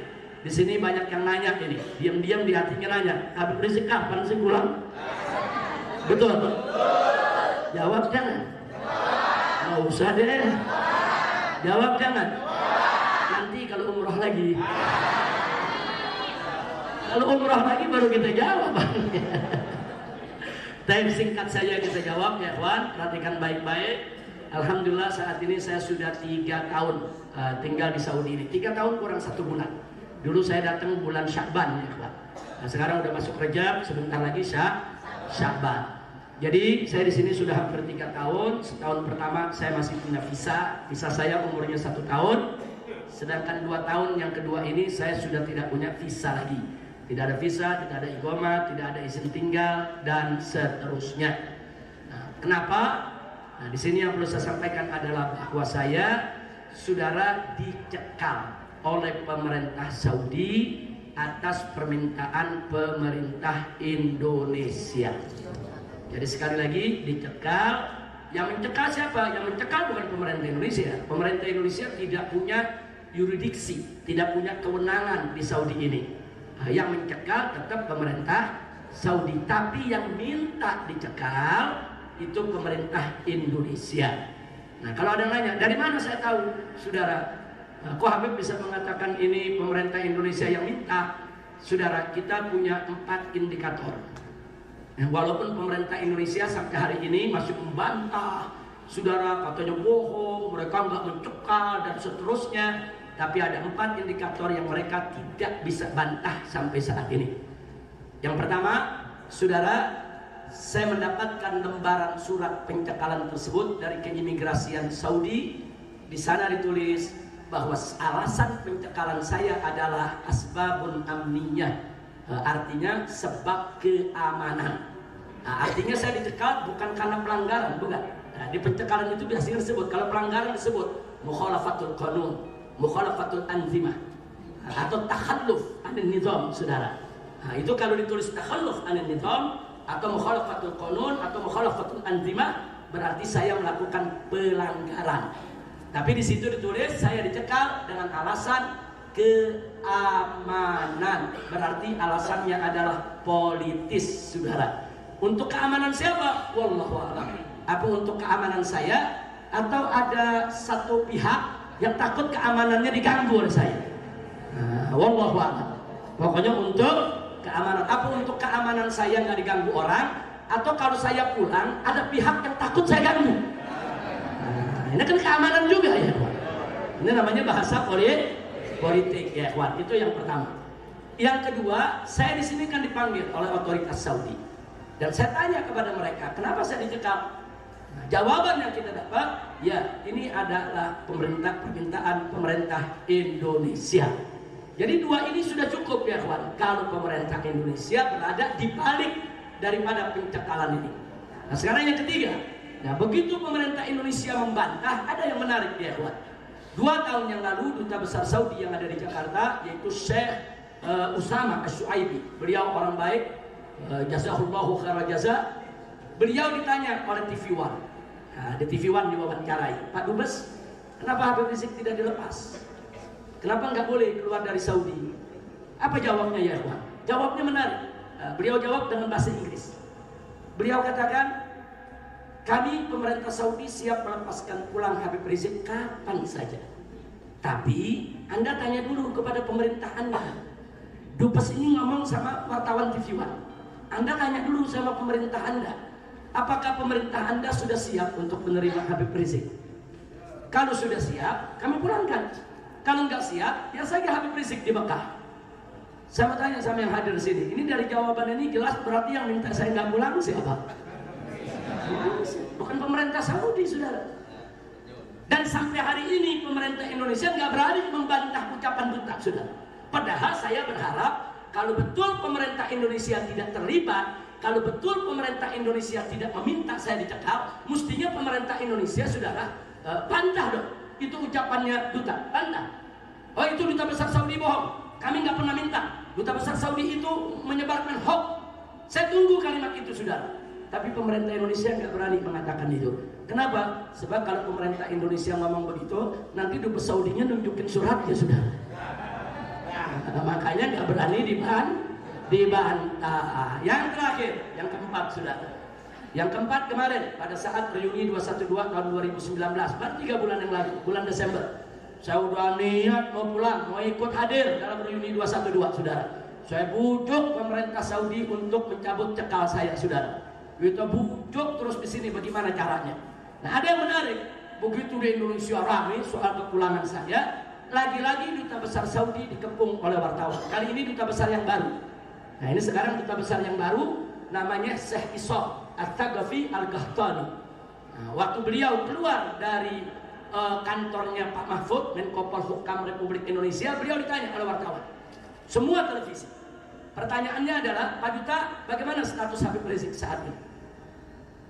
di sini banyak yang nanya ini, diam-diam di hatinya nanya, Habib Rizik kapan sih pulang? Betul? Jawab jangan. Nggak usah deh. Jawab jangan. Nanti kalau umroh lagi. Kalau umroh lagi baru kita jawab. Tapi singkat saja kita jawab ya kawan, perhatikan baik-baik. Alhamdulillah saat ini saya sudah 3 tahun tinggal di Saudi ini. 3 tahun kurang 1 bulan. Dulu saya datang bulan Sya'ban ya kawan. Nah sekarang udah masuk Rajab, sebentar lagi Sya'ban. Jadi saya di sini sudah hampir 3 tahun. Setahun pertama saya masih punya visa. Visa saya umurnya 1 tahun. Sedangkan 2 tahun yang kedua ini saya sudah tidak punya visa lagi. Tidak ada visa, tidak ada iqamah, tidak ada izin tinggal dan seterusnya. Nah, kenapa? Nah, di sini yang perlu saya sampaikan adalah bahwa saya, saudara, dicekal oleh pemerintah Saudi atas permintaan pemerintah Indonesia. Jadi sekali lagi dicekal. Yang mencekal siapa? Yang mencekal bukan pemerintah Indonesia. Pemerintah Indonesia tidak punya yurisdiksi, tidak punya kewenangan di Saudi ini. Yang mencekal tetap pemerintah Saudi, tapi yang minta dicekal itu pemerintah Indonesia. Nah kalau ada yang nanya, dari mana saya tahu, saudara? Kok Habib bisa mengatakan ini pemerintah Indonesia yang minta? Saudara, kita punya 4 indikator. Walaupun pemerintah Indonesia sampai hari ini masih membantah, saudara, katanya bohong, mereka nggak mencekal dan seterusnya. Tapi ada 4 indikator yang mereka tidak bisa bantah sampai saat ini. Yang pertama, saudara, saya mendapatkan lembaran surat pencekalan tersebut dari keimigrasian Saudi. Di sana ditulis bahwa alasan pencekalan saya adalah asbabun amniyah, artinya sebab keamanan. Artinya saya dicekal bukan karena pelanggaran, bukan. Di pencekalan itu biasanya disebut, kalau pelanggaran disebut mukhalafatul qanun, mukhalafatul anzimah, atau takhalluf anin nizam, saudara. Itu kalau ditulis takhalluf anin nizam atau mukhalafatul qanun atau mukhalafatul anzimah, berarti saya melakukan pelanggaran. Tapi di situ ditulis saya dicekal dengan alasan keamanan, berarti alasannya adalah politis, saudara. Untuk keamanan siapa? Wallahu a'lam. Apa untuk keamanan saya atau ada satu pihak yang takut keamanannya diganggu oleh saya? Wallahu a'lam. Pokoknya untuk keamanan. Apa untuk keamanan saya nggak diganggu orang? Atau kalau saya pulang ada pihak yang takut saya ganggu? Ini kan keamanan juga ya, kawan. Ini namanya bahasa politik ya, kawan. Itu yang pertama. Yang kedua, saya di sini kan dipanggil oleh otoritas Saudi. Dan saya tanya kepada mereka, kenapa saya dicekal? Jawaban yang kita dapat, ya ini adalah permintaan pemerintah Indonesia. Jadi dua ini sudah cukup ya kawan. Kalau pemerintah Indonesia berada di balik daripada pencekalan ini. Nah sekarang yang ketiga, nah begitu pemerintah Indonesia membantah, ada yang menarik ya kawan. 2 tahun yang lalu duta besar Saudi yang ada di Jakarta, yaitu Syekh Usama Asy-Syuaibi. Beliau orang baik. Jazahullahu khairal jaza. Beliau ditanya oleh TV One. Di TV One diwawancarai, Pak Dubes, kenapa Habib Rizik tidak dilepas? Kenapa nggak boleh keluar dari Saudi? Apa jawabnya ya kawan? Jawabnya menarik. Beliau jawab dengan bahasa Inggris. Beliau katakan, kami pemerintah Saudi siap melepaskan pulang Habib Rizik kapan saja. Tapi Anda tanya dulu kepada pemerintah Anda. Dubes ini ngomong sama wartawan TV One. Anda tanya dulu sama pemerintah Anda, apakah pemerintah Anda sudah siap untuk menerima Habib Rizik? Kalau sudah siap, kami pulangkan. Kalau nggak siap, ya saja Habib Rizik di Mekah. Saya mau tanya sama yang hadir di sini. Ini dari jawaban ini jelas berarti yang minta saya nggak pulang siapa? Bukan pemerintah Saudi, saudara. Dan sampai hari ini pemerintah Indonesia nggak berani membantah ucapan duta, saudara. Padahal saya berharap kalau betul pemerintah Indonesia tidak terlibat, kalau betul pemerintah Indonesia tidak meminta saya dicekal, mestinya pemerintah Indonesia, saudara, bantah dong. Itu ucapannya duta, bantah. Oh itu duta besar Saudi bohong, kami nggak pernah minta. Duta besar Saudi itu menyebarkan hoax. Saya tunggu kalimat itu, saudara. Tapi pemerintah Indonesia nggak berani mengatakan itu. Kenapa? Sebab kalau pemerintah Indonesia ngomong begitu, nanti dubes Saudinya nunjukin suratnya, saudara. Makanya nggak berani dibantah. Yang terakhir, yang keempat, saudara. Yang keempat kemarin pada saat reuni 212 tahun 2019, baru 3 bulan yang lalu, bulan Desember, saya udah niat mau pulang, mau ikut hadir dalam reuni 212, saudara. Saya bujuk pemerintah Saudi untuk mencabut cekal saya, saudara. Kita bujuk terus di sini bagaimana caranya. Nah ada yang menarik, begitu di Indonesia ramai soal kepulangan saya. Lagi-lagi duta besar Saudi dikepung oleh wartawan. Kali ini duta besar yang baru. Nah ini sekarang duta besar yang baru namanya Syekh Ishaq At-Thaqafi Al-Qahtani. Nah, waktu beliau keluar dari kantornya Pak Mahfud, Menko Polhukam Republik Indonesia, beliau ditanya oleh wartawan. Semua televisi. Pertanyaannya adalah, Pak Duta, bagaimana status Habib Rizik saat ini?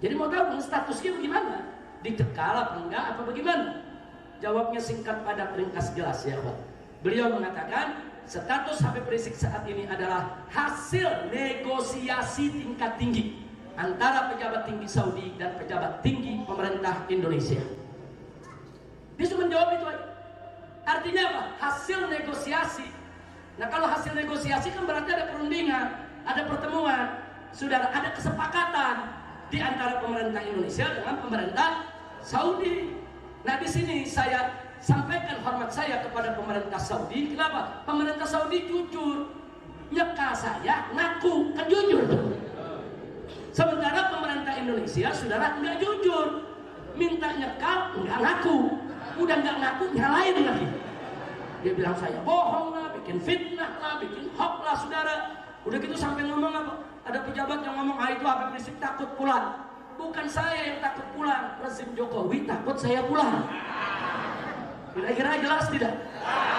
Jadi mau tahu statusnya bagaimana? Dicekal apa enggak apa bagaimana? Jawabnya singkat padat ringkas jelas ya kawan. Beliau mengatakan status Habib Rizik saat ini adalah hasil negosiasi tingkat tinggi antara pejabat tinggi Saudi dan pejabat tinggi pemerintah Indonesia. Dia cuma menjawab itu aja. Artinya apa? Hasil negosiasi. Nah kalau hasil negosiasi kan berarti ada perundingan, ada pertemuan, saudara, ada kesepakatan di antara pemerintah Indonesia dengan pemerintah Saudi. Nah di sini saya sampaikan hormat saya kepada pemerintah Saudi. Kenapa? Pemerintah Saudi jujur, nyekal saya, ngaku, kan jujur tuh. Sementara pemerintah Indonesia, saudara, nggak jujur, minta nyekal, nggak ngaku, udah nggak ngaku, nyalain lagi. Dia bilang saya bohong lah, bikin fitnah lah, bikin hoax lah, saudara. Udah gitu sampai ngomong apa? Ada pejabat yang ngomong, itu Habib Rizik takut pulang. Bukan saya yang takut pulang, rezim Jokowi takut saya pulang. Kira-kira jelas tidak?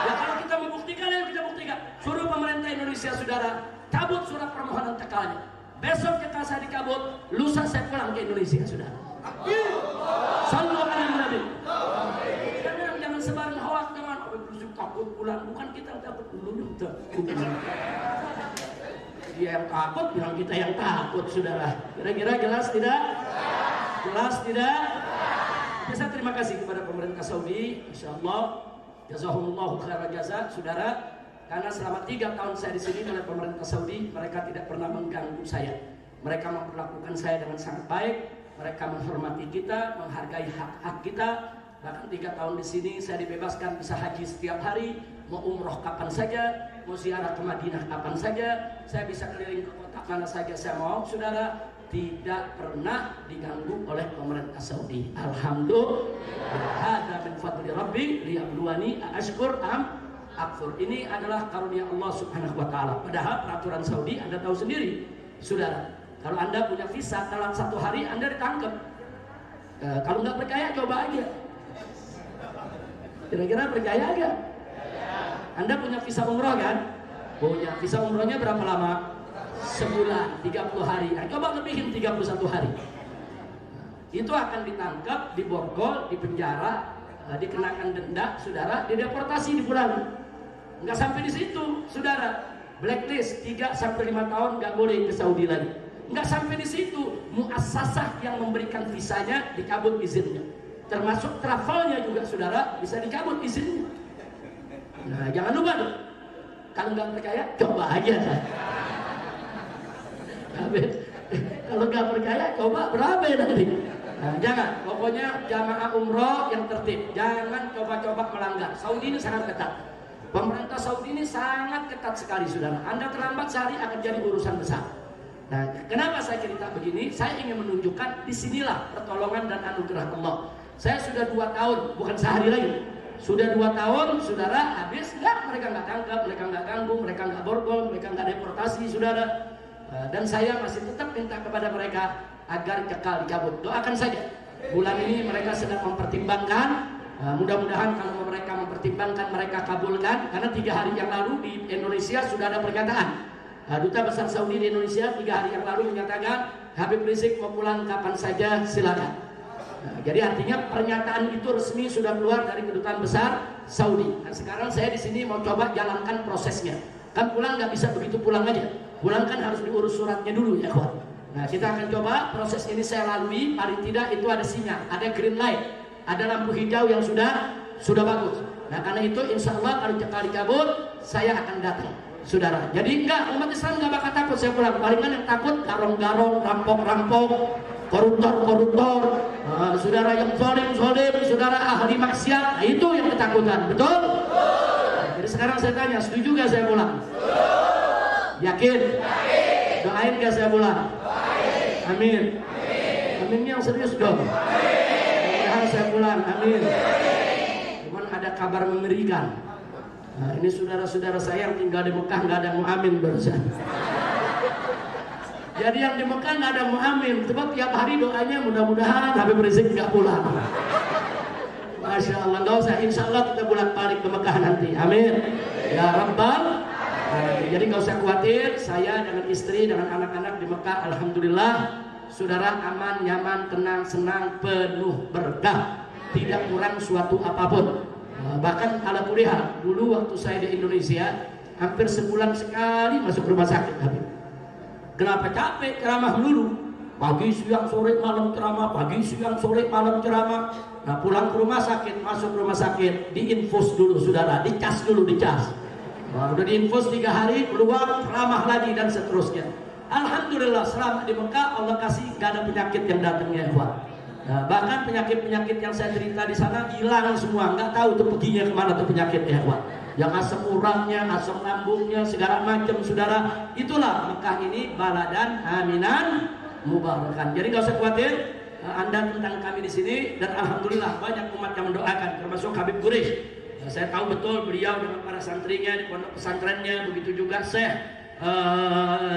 Ya kalau kita membuktikan, ayo kita buktikan. Suruh pemerintah Indonesia, saudara, cabut surat permohonan tekalnya. Besok tekal saya dicabut, lusa saya pulang ke Indonesia, saudara. Sallu ala Nabi. Jangan sebarin hoak, jangan takut pulang. Bukan kita takut dulu, dia yang takut, bilang kita yang takut, saudara. Kira-kira jelas tidak? Jelas tidak? Saya terima kasih kepada pemerintah Saudi, insyaallah jazahumullahu khairan jaza, saudara, karena selama 3 tahun saya di sini oleh pemerintah Saudi, mereka tidak pernah mengganggu saya. Mereka memperlakukan saya dengan sangat baik, mereka menghormati kita, menghargai hak-hak kita. Bahkan 3 tahun di sini saya dibebaskan bisa haji setiap hari, mau umroh kapan saja, mau ziarah ke Madinah kapan saja, saya bisa keliling ke kota mana saja saya mau, saudara. Tidak pernah diganggu oleh pemerintah Saudi. Alhamdulillah. Hada min fadli Rabbi liyabluwani ashkur am akfur. Ini adalah karunia Allah Subhanahu wa taala. Padahal peraturan Saudi Anda tahu sendiri, saudara. Kalau Anda punya visa dalam 1 hari Anda ditangkap. Kalau nggak percaya coba aja. Kira-kira percaya aja? Anda punya visa umroh kan? Punya. Visa umrohnya berapa lama? Sebulan, 30 hari. Coba lebihin 31 hari. Itu akan ditangkap, diborgol, dipenjara, dikenakan denda, saudara, dideportasi, dipulang. Nggak sampai di situ, saudara. Blacklist 3 sampai 5 tahun nggak boleh ke Saudi lagi. Nggak sampai di situ, muassasah yang memberikan visanya dicabut izinnya. Termasuk travelnya juga, saudara, bisa dicabut izinnya. Nah, jangan lupa dong. Kalau nggak percaya, coba aja. Kalau nggak percaya, coba berapa nanti. Nah, jangan, pokoknya jamaah umroh yang tertib, jangan coba-coba melanggar. Saudi ini sangat ketat. Pemerintah Saudi ini sangat ketat sekali, saudara. Anda terlambat sehari akan jadi urusan besar. Nah, kenapa saya cerita begini? Saya ingin menunjukkan disinilah pertolongan dan anugerah Allah. Saya sudah 2 tahun, bukan sehari lagi. Sudah 2 tahun, saudara, habis nggak? Mereka nggak tangkap, mereka nggak ganggu, mereka nggak borgol, mereka nggak deportasi, saudara. Dan saya masih tetap minta kepada mereka agar kekal dicabut. Doakan saja. Bulan ini mereka sedang mempertimbangkan. Mudah-mudahan kalau mereka mempertimbangkan, mereka kabulkan. Karena 3 hari yang lalu di Indonesia sudah ada pernyataan. Duta Besar Saudi di Indonesia 3 hari yang lalu menyatakan Habib Rizik mau pulang kapan saja silakan. Jadi artinya pernyataan itu resmi sudah keluar dari Kedutaan Besar Saudi. Nah, sekarang saya di sini mau coba jalankan prosesnya. Kan pulang nggak bisa begitu pulang aja. Pulang kan harus diurus suratnya dulu, ya kawan. Nah, kita akan coba proses ini saya lalui. Paling tidak itu ada sinyal, ada green light, ada lampu hijau yang sudah bagus. Nah, karena itu insya Allah kalau dicabut saya akan datang, saudara. Jadi enggak, umat Islam nggak bakal takut saya pulang. Palingan yang takut garong-garong, rampok-rampok, koruptor, saudara yang zalim, saudara ahli maksiat. Nah, itu yang ketakutan, betul? Jadi sekarang saya tanya, setuju gak saya pulang? Yakin? Doain gak saya pulang? Amin. Amin yang serius dong. Mudah-mudahan saya pulang. Amin. Cuman ada kabar mengerikan. Nah, ini saudara-saudara saya yang tinggal di Mekah nggak ada yang mau amin barusan. Jadi yang di Mekah nggak ada yang mau amin. Sebab tiap hari doanya mudah-mudahan Habib Rizik nggak pulang. Masya Allah, nggak usah. Insya Allah kita bolak-balik ke Mekah nanti. Amin. Ya Rabbal. Jadi nggak usah khawatir, saya dengan istri, dengan anak-anak di Mekah, alhamdulillah, saudara aman, nyaman, tenang, senang, penuh berkah, tidak kurang suatu apapun. Bahkan ala kuliah, dulu waktu saya di Indonesia, hampir sebulan sekali masuk rumah sakit. Kenapa? Capek ceramah dulu, pagi, siang, sore, malam ceramah, pagi, siang, sore, malam ceramah. Nah, pulang ke rumah sakit, masuk rumah sakit, diinfus dulu, saudara, dicas dulu, dicas. Nah, udah diinfus 3 hari, keluar, ceramah lagi dan seterusnya. Alhamdulillah selama di Mekah Allah kasih gak ada penyakit yang datangnya, ikhwan. Nah, bahkan penyakit-penyakit yang saya cerita di sana hilang semua, nggak tahu tuh perginya kemana tuh penyakit, ikhwan. Yang asam uratnya, asam lambungnya, segala macam, saudara. Itulah Mekah ini baladan aminan mubarakan. Jadi gak usah khawatir Anda tentang kami di sini, dan alhamdulillah banyak umat yang mendoakan, termasuk Habib Quraish. Saya tahu betul beliau dengan para santrinya di pondok pesantrennya, begitu juga Syekh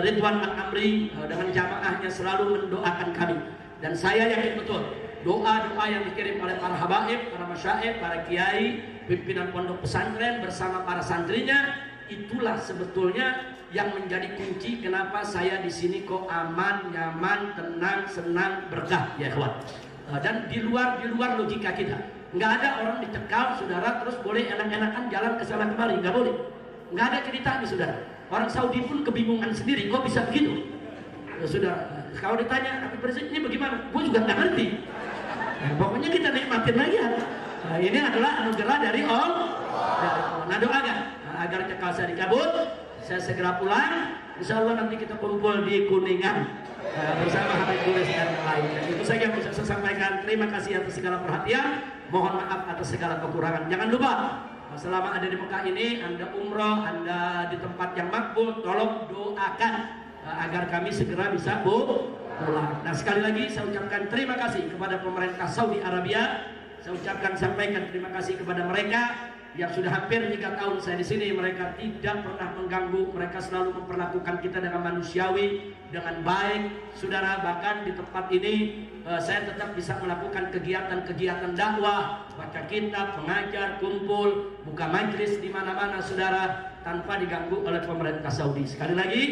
Ridwan Al-Amri dengan jamaahnya selalu mendoakan kami. Dan saya yakin betul doa-doa yang dikirim oleh para habaib, para masyaikh, para kiai, pimpinan pondok pesantren bersama para santrinya, itulah sebetulnya yang menjadi kunci kenapa saya di sini kok aman, nyaman, tenang, senang, berkah ya kawan. Dan di luar logika kita, nggak ada orang dicekal saudara terus boleh enak-enakan jalan ke sana kemari, nggak boleh. Nggak ada ceritanya saudara. Orang Saudi pun kebingungan sendiri, kok bisa begitu? Saudara, kalau ditanya Habib Rizik ini bagaimana, gue juga nggak ngerti. Pokoknya kita nikmatin aja. Ini adalah anugerah dari Allah. Nah doakan agar cekal saya dicabut, saya segera pulang. Insya Allah nanti kita kumpul di Kuningan bersama Habib Gures dan yang lain. Itu saja yang bisa saya sampaikan. Terima kasih atas segala perhatian. Mohon maaf atas segala kekurangan. Jangan lupa, selama ada di Mekah ini, Anda umroh, Anda di tempat yang makbul, tolong doakan agar kami segera bisa pulang. Nah sekali lagi saya ucapkan terima kasih kepada pemerintah Saudi Arabia. Saya ucapkan sampaikan terima kasih kepada mereka yang sudah hampir 3 tahun saya di sini. Mereka tidak pernah mengganggu, mereka selalu memperlakukan kita dengan manusiawi, dengan baik, saudara. Bahkan di tempat ini saya tetap bisa melakukan kegiatan-kegiatan dakwah, baca kitab, mengajar, kumpul, buka majlis di mana-mana, saudara, tanpa diganggu oleh pemerintah Saudi. Sekali lagi,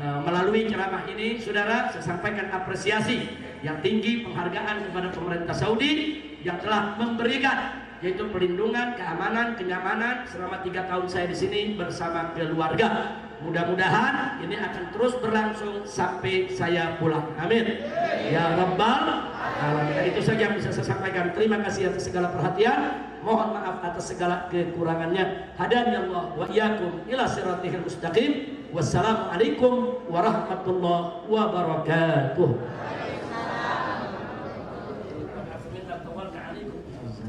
melalui ceramah ini, saudara, saya sampaikan apresiasi yang tinggi, penghargaan kepada pemerintah Saudi yang telah memberikan yaitu perlindungan, keamanan, kenyamanan selama 3 tahun saya di sini bersama keluarga. Mudah-mudahan ini akan terus berlangsung sampai saya pulang. Amin. Ya Rabbal Alamin. Itu saja yang bisa saya sampaikan. Terima kasih atas segala perhatian. Mohon maaf atas segala kekurangannya. Hadani Allah wa iyyakum ila siratal mustaqim. Wassalamualaikum warahmatullahi wabarakatuh.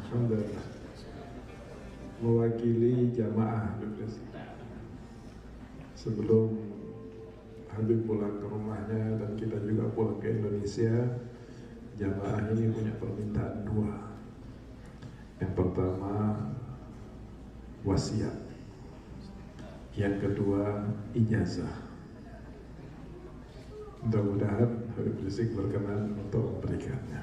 Alhamdulillah. Mewakili jamaah Habib Rizik, sebelum Habib pulang ke rumahnya dan kita juga pulang ke Indonesia, jamaah ini punya permintaan 2. Yang pertama wasiat, yang kedua ijazah. Mudah-mudahan Habib Rizik berkenan untuk memberikannya.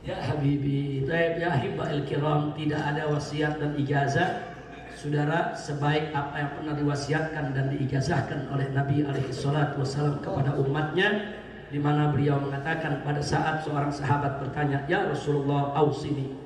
Ya Habibi, ya Ahibahil Kiram, tidak ada wasiat dan ijazah, saudara, sebaik apa yang pernah diwasiatkan dan diijazahkan oleh Nabi alaihissalam kepada umatnya, di mana beliau mengatakan pada saat seorang sahabat bertanya, ya Rasulullah ausini,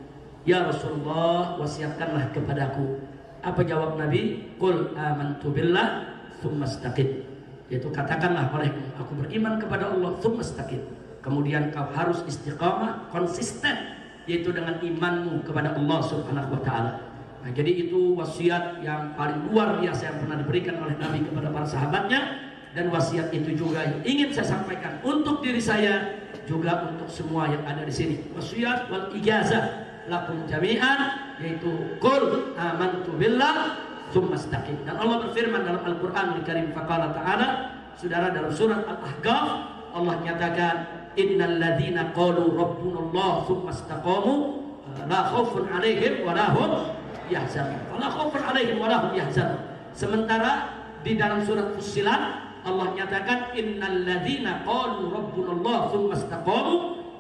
ya Rasulullah wasiatkanlah kepadaku. Apa jawab Nabi? Qul amantu billah tsumma istaqim. Yaitu katakanlah mereka, aku beriman kepada Allah tsumma istaqim. Kemudian kau harus istiqamah, konsisten, yaitu dengan imanmu kepada Allah Subhanahu wa ta'ala. Nah, jadi itu wasiat yang paling luar biasa yang pernah diberikan oleh Nabi kepada para sahabatnya. Dan wasiat itu juga yang ingin saya sampaikan untuk diri saya, juga untuk semua yang ada di sini. Wasiat wal ijazah lakum jami'an, yaitu qul amantu billah tsumma istaqim. Dan Allah berfirman dalam Al-Qur'an Al-Karim, faqala ta'ala, saudara, dalam surat Al-Ahqaf Allah nyatakan, innal ladzina qalu rabbunallah tsumma istaqamu la khaufun 'alaihim wa la hum yahzanun. La khaufun 'alaihim wa la hum yahzanun. Sementara di dalam surat Fussilat Allah nyatakan, innal ladzina qalu rabbunallah tsumma istaqamu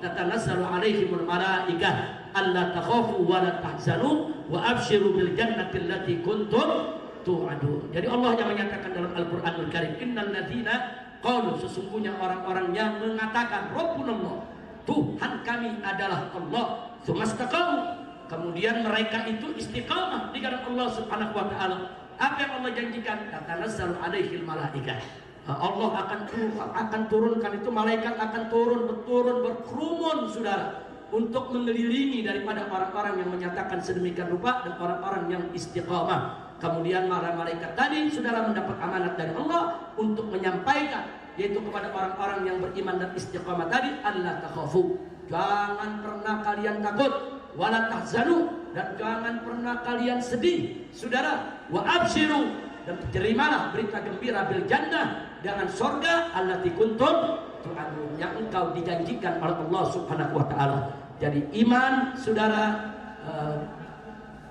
tatanazzalu 'alaihimul malaikah alla takhafu wa la tahzanu wa abshiru bil jannati allati kuntum tu'adun. Jadi Allah yang menyatakan dalam Al-Qur'anul Karim, innal ladzina qalu, sesungguhnya orang-orang yang mengatakan Rabbunallah, Tuhan kami adalah Allah, tsumastaqamu, kemudian mereka itu istiqamah di jalan Allah Subhanahu wa ta'ala. Apa yang Allah janjikan? Tatanazzalu 'alaihil malaikah. Allah akan turunkan itu, malaikat akan turun berkerumun, saudara, untuk mengelilingi daripada orang-orang yang menyatakan sedemikian rupa dan orang-orang yang istiqamah. Kemudian para malaikat tadi, saudara, mendapat amanat dari Allah untuk menyampaikan, yaitu kepada orang-orang yang beriman dan istiqamah tadi, Allah takhafu, jangan pernah kalian takut, wala tahzanu, dan jangan pernah kalian sedih, saudara, wa abshiru, dan terimalah berita gembira bil jannah, dengan surga allati kuntum tu'adun, yang engkau dijanjikan oleh Allah Subhanahu wa ta'ala. Jadi iman, saudara,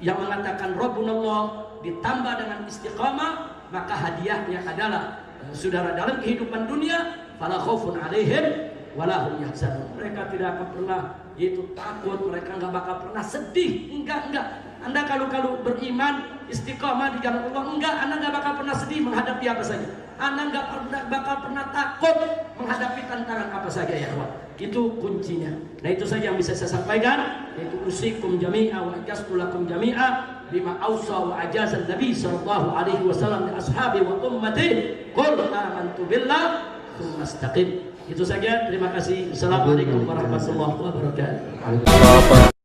yang mengatakan Rabbunallah ditambah dengan istiqamah, maka hadiahnya adalah saudara dalam kehidupan dunia, fala khaufun 'alaihim wala hum yahzanun. Mereka tidak akan pernah itu takut, mereka nggak bakal pernah sedih. Enggak. Anda kalau beriman istiqamah di jalan Allah, enggak, Anda nggak bakal pernah sedih menghadapi apa saja. Anda nggak bakal pernah takut menghadapi tantangan apa saja ya kawan. Itu kuncinya. Nah itu saja yang bisa saya sampaikan. Yaitu usikum jami'a wa ajastulakum jami'a bima awsa wa ajazan Nabi sallallahu alaihi wasallam li ashabi wa ummati qul amantu billah tsumma istaqim. Itu saja. Terima kasih. Assalamualaikum warahmatullahi wabarakatuh.